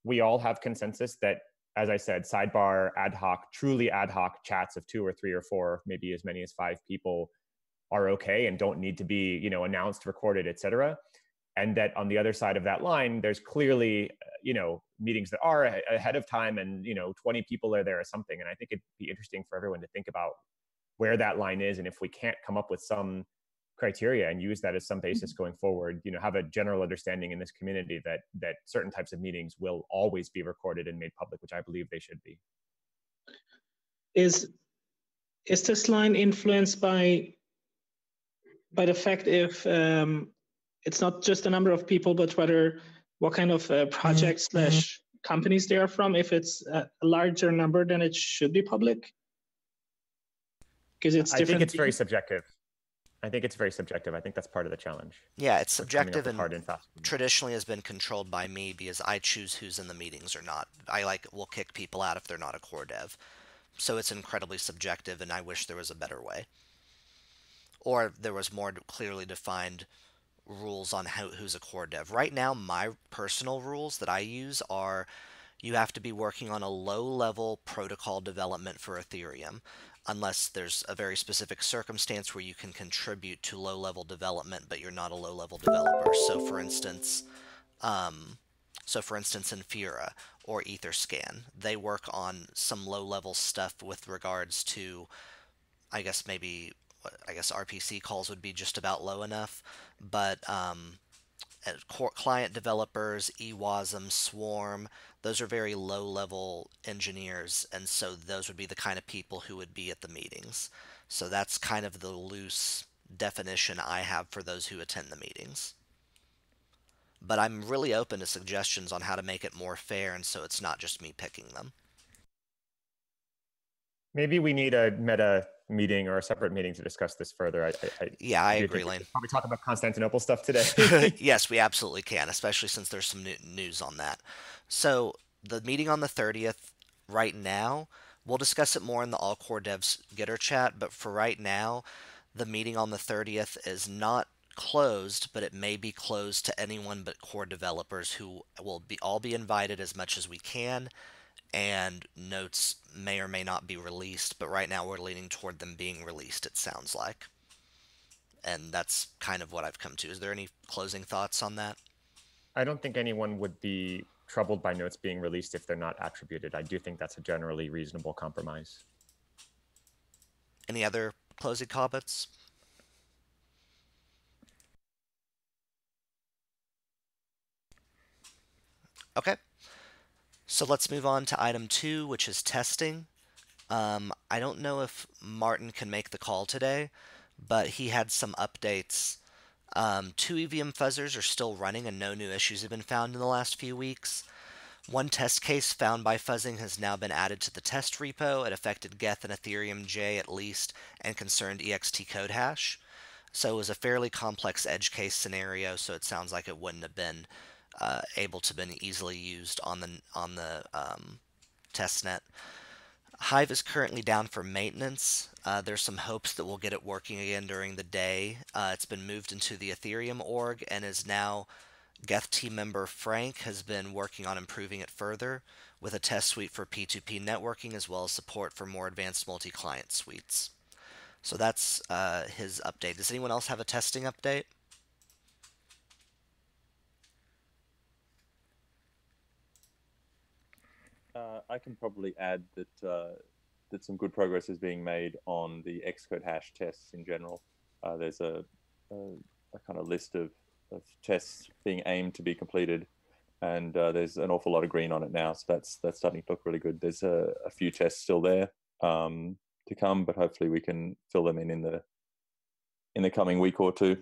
we all have consensus that, as I said, sidebar ad hoc, truly ad hoc chats of 2 or 3 or 4, maybe as many as 5 people are okay and don't need to be, you know, announced, recorded, etc. And that on the other side of that line, there's clearly, you know, meetings that are ahead of time and, you know, 20 people are there or something. And I think it'd be interesting for everyone to think about where that line is. And if we can't come up with some criteria and use that as some basis going forward, you know, have a general understanding in this community that certain types of meetings will always be recorded and made public, which I believe they should be. Is this line influenced by the fact if it's not just a number of people, but whether what kind of projects / companies they are from? If it's a larger number, then it should be public, because it's different. I think it's very subjective. I think that's part of the challenge. Yeah, it's subjective, and traditionally has been controlled by me because I choose who's in the meetings or not. I will kick people out if they're not a core dev. So it's incredibly subjective, and I wish there was a better way. Or there was more clearly defined rules on who's a core dev. Right now, my personal rules that I use are you have to be working on a low-level protocol development for Ethereum, unless there's a very specific circumstance where you can contribute to low-level development, but you're not a low-level developer. So, for instance, Infura or Etherscan, they work on some low-level stuff with regards to, I guess RPC calls would be just about low enough, but client developers, eWASM, Swarm, those are very low-level engineers, and so those would be the kind of people who would be at the meetings. So that's kind of the loose definition I have for those who attend the meetings. But I'm really open to suggestions on how to make it more fair, and so it's not just me picking them. Maybe we need a meta meeting or a separate meeting to discuss this further. I agree, Lane. Probably talk about Constantinople stuff today. Yes, we absolutely can, especially since there's some news on that. So the meeting on the 30th, right now, we'll discuss it more in the All Core Devs Gitter chat, but for right now, the meeting on the 30th is not closed, but it may be closed to anyone but core developers, who will all be invited as much as we can, and notes may or may not be released, but right now we're leaning toward them being released, it sounds like. And that's kind of what I've come to. Is there any closing thoughts on that? I don't think anyone would be troubled by notes being released if they're not attributed. I do think that's a generally reasonable compromise. Any other closing comments? Okay. So let's move on to item 2, which is testing. I don't know if Martin can make the call today, but he had some updates. 2 EVM fuzzers are still running and no new issues have been found in the last few weeks. One test case found by fuzzing has now been added to the test repo. It affected Geth and Ethereum J at least and concerned EXT code hash. So it was a fairly complex edge case scenario, so it sounds like it wouldn't have been able to been easily used on the testnet. Hive is currently down for maintenance. There's some hopes that we'll get it working again during the day. It's been moved into the Ethereum org and is now Geth team member Frank has been working on improving it further with a test suite for P2P networking as well as support for more advanced multi-client suites. So that's his update. Does anyone else have a testing update? I can probably add that some good progress is being made on the Xcode hash tests in general. There's a kind of list of tests being aimed to be completed, and there's an awful lot of green on it now. So that's starting to look really good. There's a few tests still there to come, but hopefully we can fill them in the coming week or two.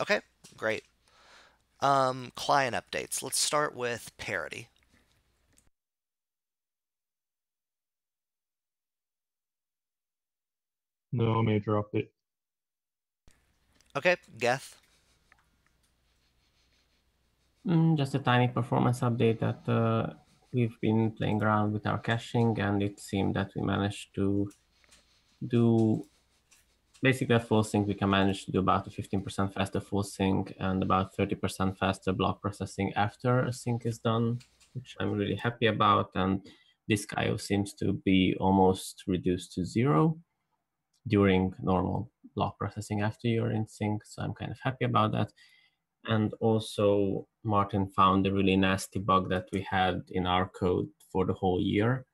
Okay, great. Client updates. Let's start with parity. No major update. Okay, Geth. Just a tiny performance update that we've been playing around with our caching, and it seemed that we managed to do basically at full sync. We can manage to do about a 15% faster full sync and about 30% faster block processing after a sync is done, which I'm really happy about. And this IO seems to be almost reduced to 0 during normal block processing after you're in sync. So I'm kind of happy about that. And also, Martin found a really nasty bug that we had in our code for the whole year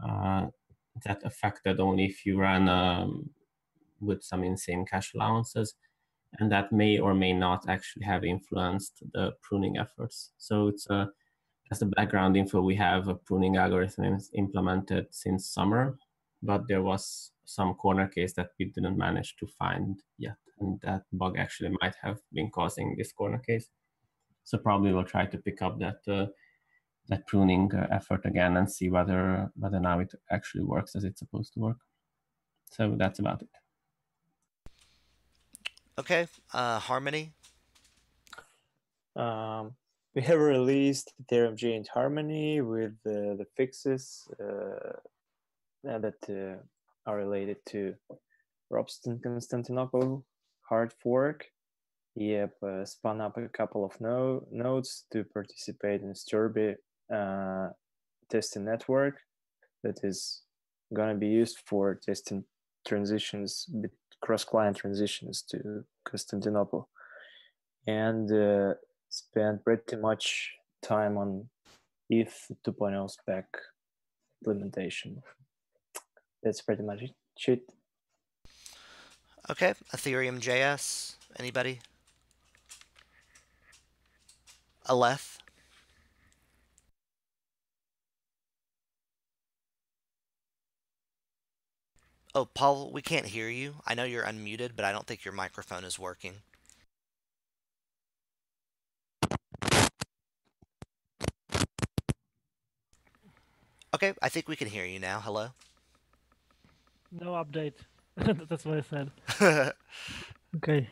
that affected only if you ran with some insane cache allowances. And that may or may not actually have influenced the pruning efforts. So it's as the background info, we have a pruning algorithm implemented since summer, but there was some corner case that we didn't manage to find yet. And that bug actually might have been causing this corner case. So probably we'll try to pick up that pruning effort again and see whether now it actually works as it's supposed to work. So that's about it. Okay, Harmony. We have released Ethereum Giant Harmony with the fixes that are related to Robston Constantinople hard fork. He spun up a couple of nodes to participate in Sturby testing network that is going to be used for testing transitions, cross-client transitions to Constantinople, and spent pretty much time on ETH 2.0 spec implementation. That's pretty much it. Okay, Ethereum JS. Anybody? Aleph. Oh, Paul, we can't hear you. I know you're unmuted, but I don't think your microphone is working. Okay, I think we can hear you now. Hello? No update. That's what I said. Okay.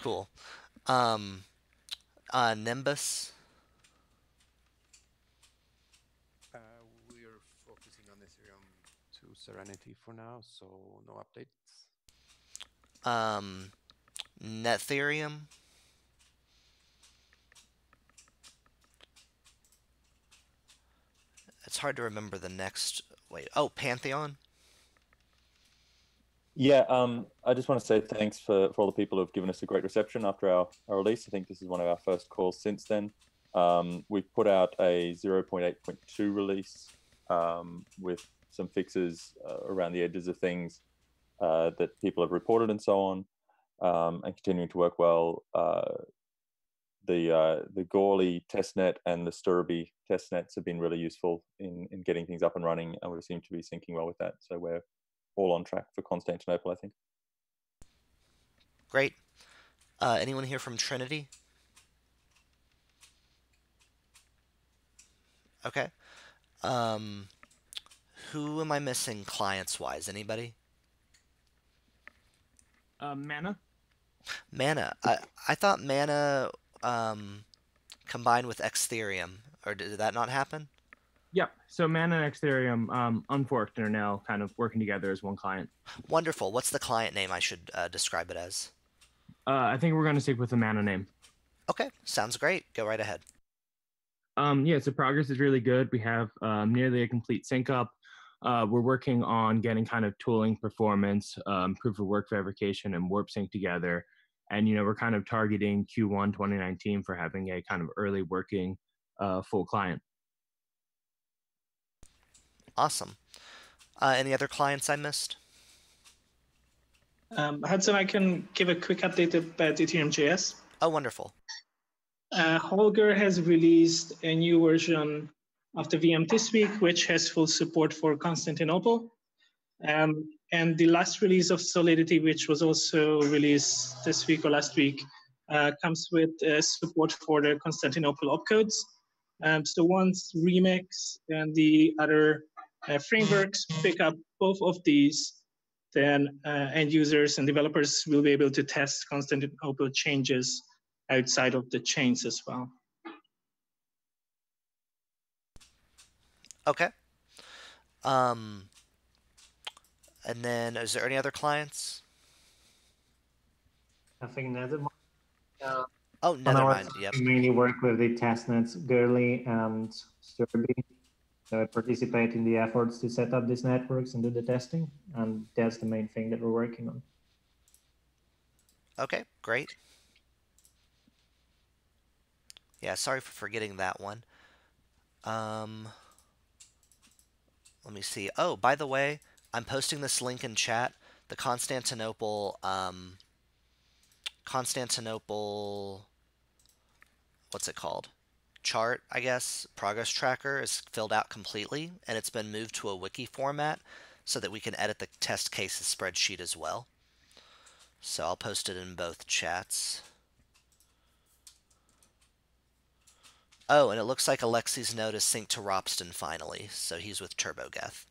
Cool. Nimbus. We're focusing on Ethereum to Serenity for now, so no updates. Nethereum. It's hard to remember the next. Wait. Oh, Pantheon. Yeah, I just want to say thanks for all the people who have given us a great reception after our release. I think this is one of our first calls since then. We've put out a 0.8.2 release with some fixes around the edges of things that people have reported and so on, and continuing to work well. The Gourley testnet and the Sturby testnets have been really useful in getting things up and running, and we seem to be syncing well with that. So we're all on track for Constantinople, I think. Great. Anyone here from Trinity? Okay. Um, who am I missing clients-wise? Anybody? Mana. Mana. I thought Mana combined with Ethereum, or did that not happen? Yep. So Mana and Ethereum unforked and are now kind of working together as one client. Wonderful. What's the client name I should describe it as? I think we're going to stick with the Mana name. Okay, sounds great. Go right ahead. Yeah, so progress is really good. We have nearly a complete sync up. We're working on getting kind of tooling performance, proof of work verification, and warp sync together. And, we're kind of targeting Q1 2019 for having a kind of early working full client. Awesome. Any other clients I missed? Hudson, I can give a quick update about Ethereum.js. Oh, wonderful. Holger has released a new version of the VM this week, which has full support for Constantinople. And the last release of Solidity, which was also released this week or last week, comes with support for the Constantinople opcodes. So once Remix and the other frameworks pick up both of these, then end users and developers will be able to test Constantinople changes outside of the chains as well. Okay. And then, is there any other clients? I think Nethermind. Oh, Nethermind, yep. We mainly work with the testnets, Gurley and Sturby. So I participate in the efforts to set up these networks and do the testing. And that's the main thing that we're working on. Okay, great. Yeah, sorry for forgetting that one. Let me see. Oh, by the way, I'm posting this link in chat. The Constantinople, what's it called? Chart, I guess, progress tracker is filled out completely, and it's been moved to a wiki format so that we can edit the test cases spreadsheet as well. So I'll post it in both chats. Oh, and it looks like Alexi's node is synced to Ropsten finally, so he's with TurboGeth.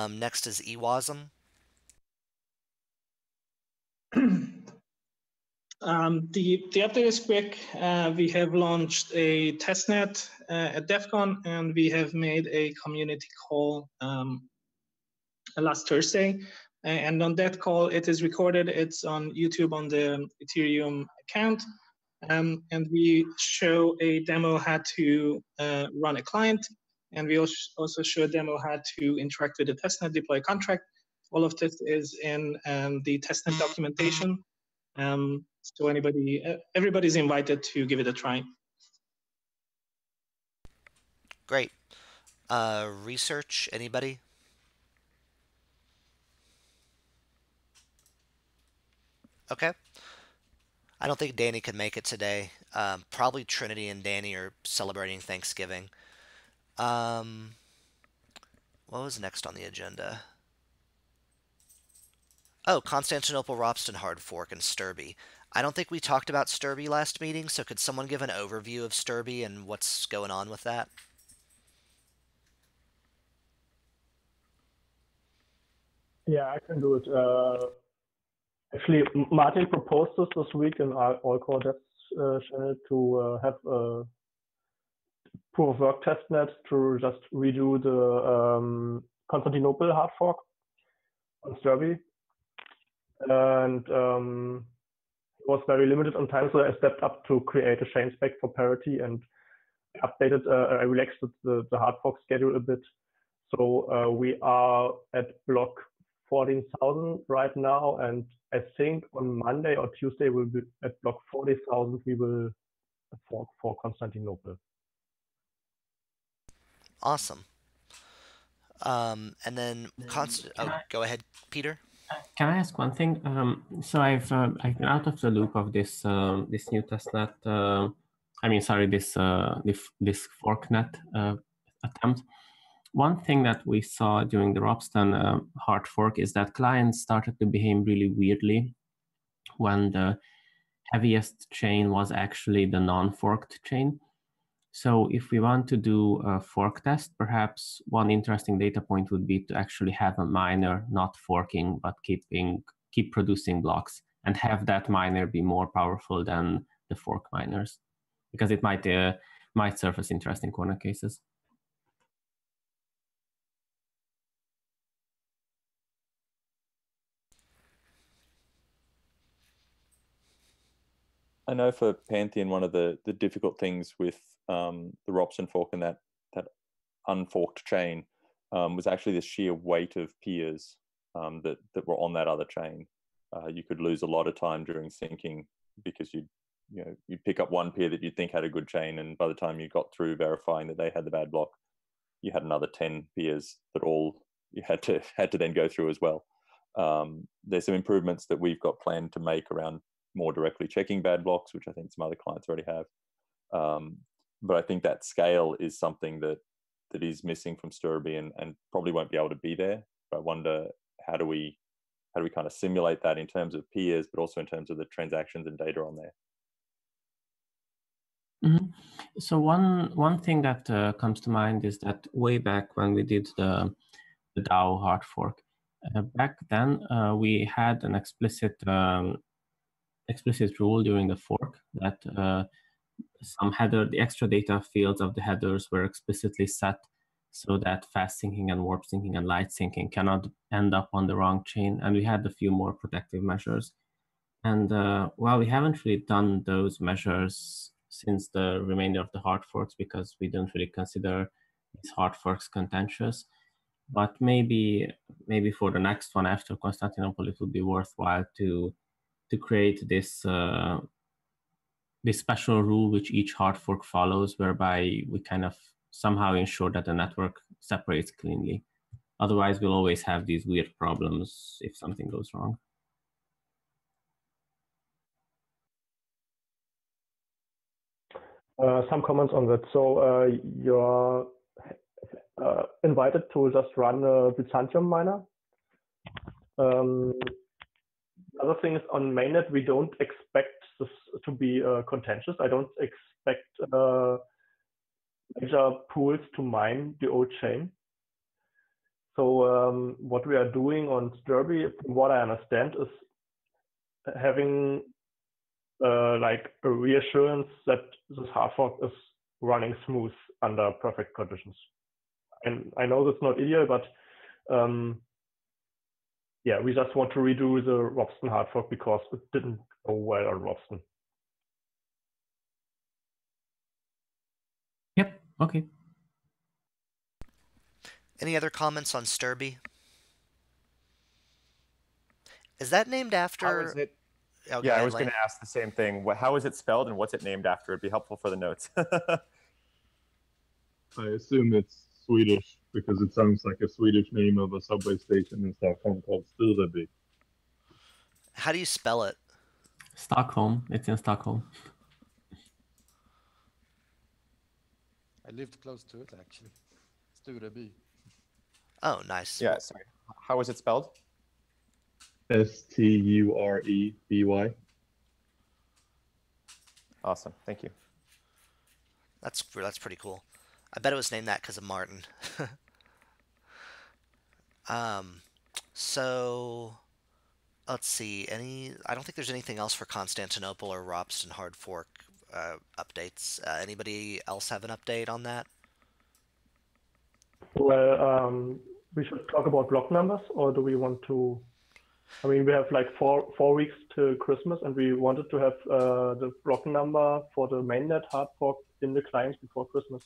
Next is Ewasm. The update is quick. We have launched a testnet at DEF CON, and we have made a community call last Thursday. And on that call, it is recorded. It's on YouTube on the Ethereum account. And we show a demo how to run a client. And we also show a demo how to interact with the testnet, deploy a contract. All of this is in the testnet documentation. So everybody's invited to give it a try. Great. Research, anybody? Okay. I don't think Danny could make it today. Probably Trinity and Danny are celebrating Thanksgiving. What was next on the agenda? Oh, Constantinople, Ropsten, Hard Fork, and Sturby. I don't think we talked about Sturby last meeting, so could someone give an overview of Sturby and what's going on with that? Yeah, I can do it. Actually, Martin proposed this week in our all-core devs channel to have a proof of work testnet to just redo the Constantinople hard fork on Sturby. And it was very limited on time, so I stepped up to create a chain spec for parity and updated, I relaxed the hard fork schedule a bit. So we are at block 14,000 right now, and I think on Monday or Tuesday we'll be at block 40,000. We will fork for Constantinople. Awesome. And then go ahead, Peter. Can I ask one thing? So I've been out of the loop of this this new testnet. This forknet attempt. One thing that we saw during the Ropsten hard fork is that clients started to behave really weirdly when the heaviest chain was actually the non-forked chain. So if we want to do a fork test, perhaps one interesting data point would be to actually have a miner not forking, but keep producing blocks, and have that miner be more powerful than the fork miners, because it might surface interesting corner cases. I know for Pantheon, one of the difficult things with the Ropsten fork and that unforked chain was actually the sheer weight of peers that were on that other chain. You could lose a lot of time during syncing because you'd pick up one peer that you'd think had a good chain, and by the time you got through verifying that they had the bad block, you had another 10 peers that all you had to then go through as well. There's some improvements that we've got planned to make around more directly checking bad blocks, which I think some other clients already have. But I think that scale is something that is missing from Sturby and probably won't be able to be there. But I wonder how do we kind of simulate that in terms of peers, but also in terms of the transactions and data on there. Mm-hmm. So one thing that comes to mind is that way back when we did the DAO hard fork, back then we had an explicit rule during the fork that the extra data fields of the headers were explicitly set so that fast syncing and warp syncing and light syncing cannot end up on the wrong chain. And we had a few more protective measures. And while we haven't really done those measures since the remainder of the hard forks because we don't really consider these hard forks contentious, but maybe for the next one after Constantinople, it would be worthwhile to create this this special rule which each hard fork follows, whereby we kind of somehow ensure that the network separates cleanly. Otherwise, we'll always have these weird problems if something goes wrong. Some comments on that. So you're invited to just run a Byzantium miner. The other thing is on mainnet, we don't expect this to be contentious. I don't expect major pools to mine the old chain. So what we are doing on Sturby, from what I understand, is having like a reassurance that this hard fork is running smooth under perfect conditions. And I know that's not ideal, but yeah, we just want to redo the Ropsten hard fork because it didn't go well on Ropsten. Yep. Okay. Any other comments on Sturby? Is that named after? How is it? Oh, yeah, I was going to ask the same thing. How is it spelled and what's it named after? It'd be helpful for the notes. I assume it's Swedish because it sounds like a Swedish name of a subway station in Stockholm called Stureby. How do you spell it? Stockholm. It's in Stockholm. I lived close to it, actually. Stureby. Oh, nice. Yeah, sorry. How is it spelled? Stureby. Awesome. Thank you. That's pretty cool. I bet it was named that because of Martin. So let's see. I don't think there's anything else for Constantinople or Ropsten hard fork updates. Anybody else have an update on that? Well, we should talk about block numbers, or do we want to? I mean, we have like four weeks till Christmas, and we wanted to have the block number for the mainnet hard fork in the clients before Christmas.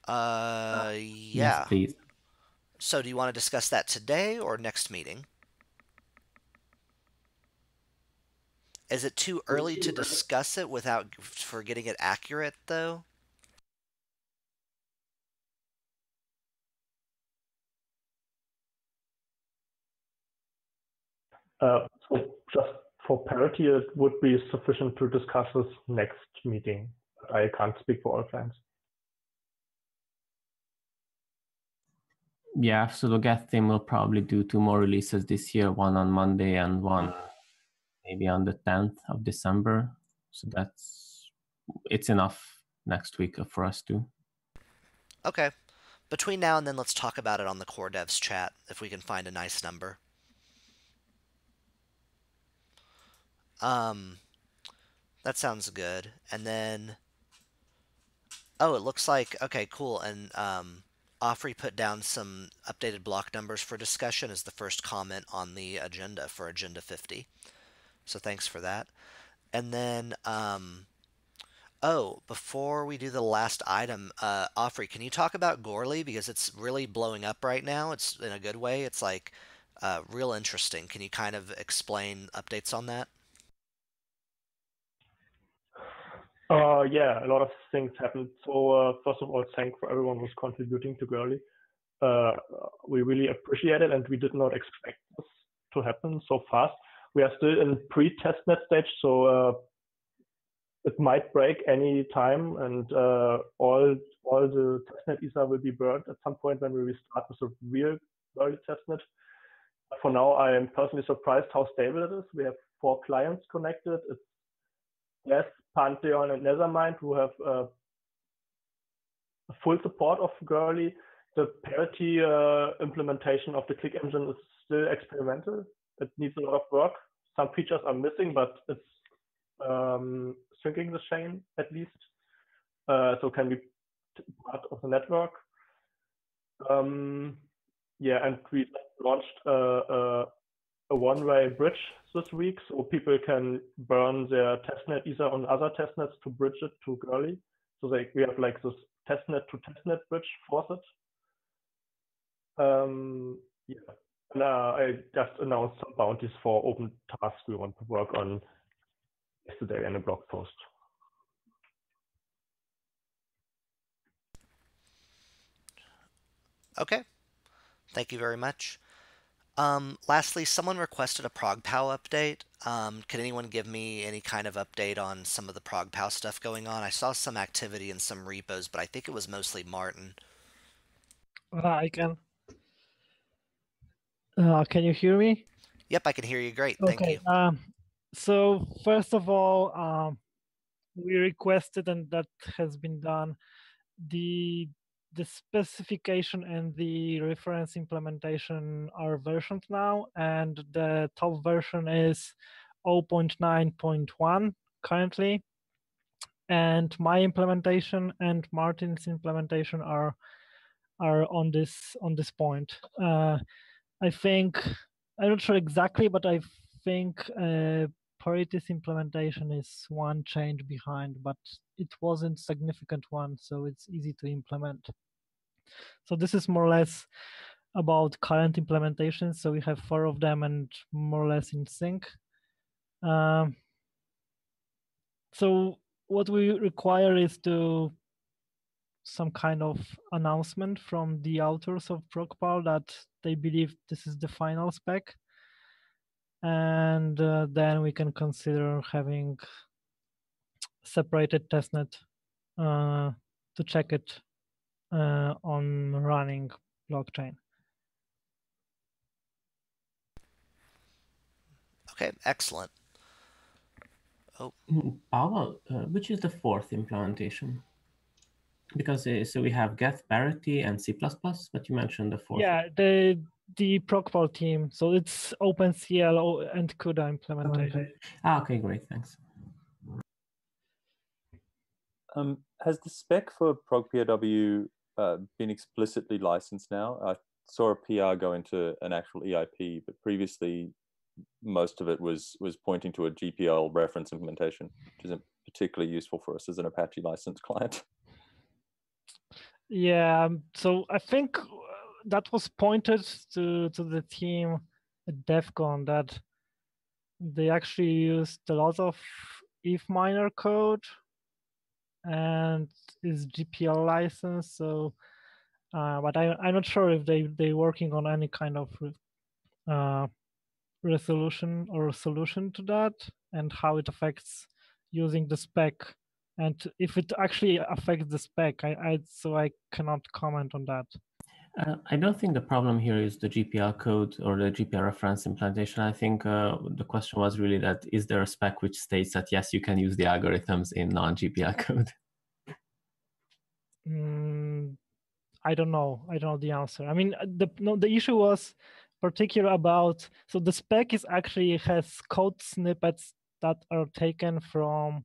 Yeah. Yes, please. So do you want to discuss that today or next meeting? Is it too early to discuss it without for getting it accurate though? So just for parity, it would be sufficient to discuss this next meeting. I can't speak for all clients. Yeah, so the Geth team will probably do 2 more releases this year, one on Monday and one maybe on the 10th of December. So it's enough next week for us to. Okay. Between now and then, let's talk about it on the core devs chat if we can find a nice number. That sounds good. And then, oh, it looks like, okay, cool. And Offrey put down some updated block numbers for discussion as the first comment on the agenda for Agenda 50. So thanks for that. And then, oh, before we do the last item, Offrey, can you talk about Gorley? Because it's really blowing up right now. It's in a good way. It's like real interesting. Can you kind of explain updates on that? Yeah, a lot of things happened. So first of all, thanks for everyone who's contributing to Girly. We really appreciate it, and we did not expect this to happen so fast. We are still in pre-testnet stage, so it might break any time, and all the testnet Ether will be burned at some point when we restart with a real Girly testnet. But for now, I am personally surprised how stable it is. We have 4 clients connected. It's Yes, Pantheon and Nethermind, who have full support of Girly. The parity implementation of the click engine is still experimental. It needs a lot of work. Some features are missing, but it's shrinking the chain at least, so can be part of the network. Yeah, and we launched a one-way bridge this week, so people can burn their testnet Ether on other testnets to bridge it to Girly. So we have like this testnet to testnet bridge for it. Yeah, and I just announced some bounties for open tasks we want to work on yesterday in a blog post. Okay, thank you very much. Lastly, someone requested a ProgPow update. Can anyone give me any kind of update on some of the ProgPow stuff going on? I saw some activity in some repos, but I think it was mostly Martin. I can. Can you hear me? Yep, I can hear you great. Thank you. So first of all, we requested, and that has been done, the specification and the reference implementation are versioned now, and the top version is 0.9.1 currently, and my implementation and Martin's implementation are on this point. I think, I'm not sure exactly, but I think Parity's implementation is one change behind, but it wasn't significant one, so it's easy to implement. So this is more or less about current implementations. So we have 4 of them and more or less in sync. So what we require is some kind of announcement from the authors of ProgPow that they believe this is the final spec. And then we can consider having separated testnet to check it on running blockchain. Okay, excellent. Oh, Paolo, which is the 4th implementation? Because so we have Geth, Parity, and C++, but you mentioned the 4th. Yeah, the ProgPow team. So it's OpenCL and CUDA implementation. Okay, great, thanks. Has the spec for ProgPW been explicitly licensed now? I saw a PR go into an actual EIP, but previously most of it was pointing to a GPL reference implementation, which isn't particularly useful for us as an Apache licensed client. Yeah, so I think that was pointed to the team at DEF CON, that they actually used a lot of if miner code and is GPL license. So, but I'm not sure if they're working on any kind of resolution or solution to that, and how it affects using the spec, and if it actually affects the spec. So I cannot comment on that. I don't think the problem here is the GPL code or the GPL reference implementation. I think the question was really that, is there a spec which states that yes, you can use the algorithms in non-GPL code? I don't know. I don't know the answer. I mean, the issue was particular about, so the spec is actually has code snippets that are taken from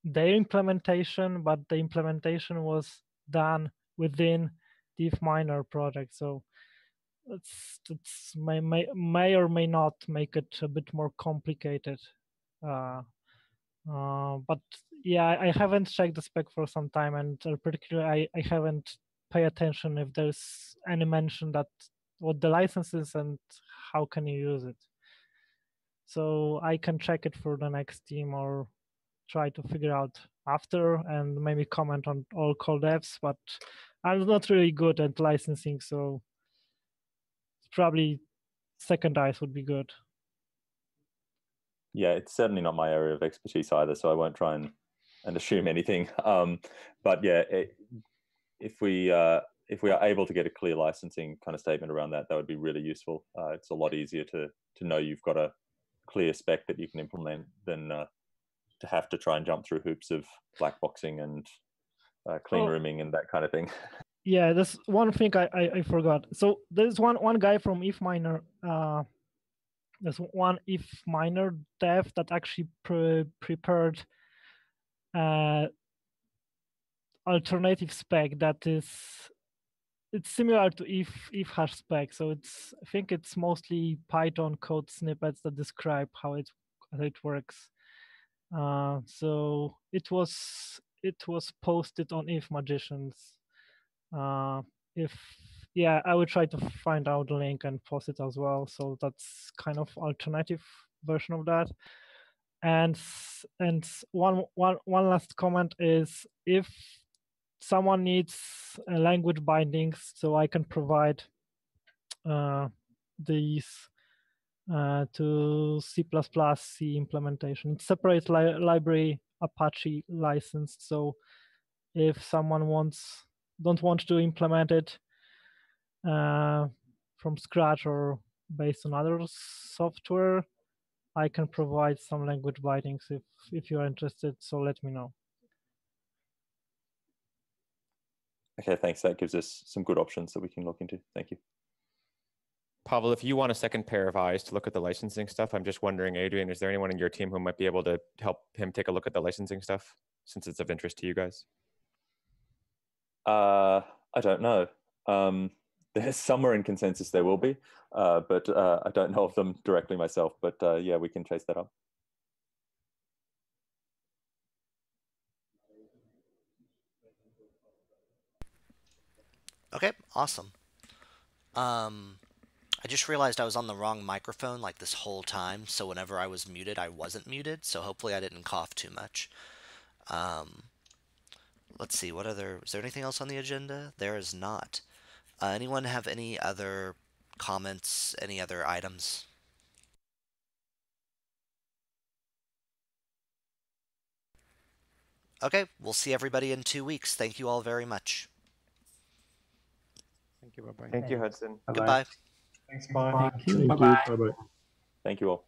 their implementation, but the implementation was done within the miner project. So it's may or may not make it a bit more complicated. But yeah, I haven't checked the spec for some time, and particularly I haven't paid attention if there's any mention that what the license is and how can you use it. So I can check it for the next team or try to figure out after and maybe comment on all call devs, but I'm not really good at licensing, so probably second eyes would be good. Yeah, it's certainly not my area of expertise either, so I won't try and assume anything. But yeah, if we are able to get a clear licensing kind of statement around that, that would be really useful. It's a lot easier to know you've got a clear spec that you can implement than to have to try and jump through hoops of black boxing and clean rooming and that kind of thing. Yeah, that's one thing I forgot. So there's one guy from if miner. There's one if miner dev that actually prepared alternative spec that is, it's similar to if hash spec. So I think it's mostly Python code snippets that describe how it works. So it was posted on if magicians. Yeah, I will try to find out the link and post it as well. So that's kind of alternative version of that. And one last comment is, if someone needs language bindings, so I can provide these to C++ C implementation. It's separate library Apache licensed. So if someone don't want to implement it from scratch or based on other software, I can provide some language bindings if you're interested. So let me know. Okay, thanks. That gives us some good options that we can look into. Thank you. Pavel, if you want a second pair of eyes to look at the licensing stuff, I'm just wondering, Adrian, is there anyone in your team who might be able to help him take a look at the licensing stuff, since it's of interest to you guys? I don't know. There's somewhere in consensus there will be, but I don't know of them directly myself. But yeah, we can chase that up. Okay, awesome. I just realized I was on the wrong microphone like this whole time, so whenever I was muted, I wasn't muted, so hopefully I didn't cough too much. Let's see, is there anything else on the agenda? There is not. Anyone have any other comments, any other items? Okay, we'll see everybody in 2 weeks. Thank you all very much. Thank you. Bye-bye. Thank you, Hudson. Goodbye. Thanks, bye. Thank you. Thank you. Bye-bye. Thank you all.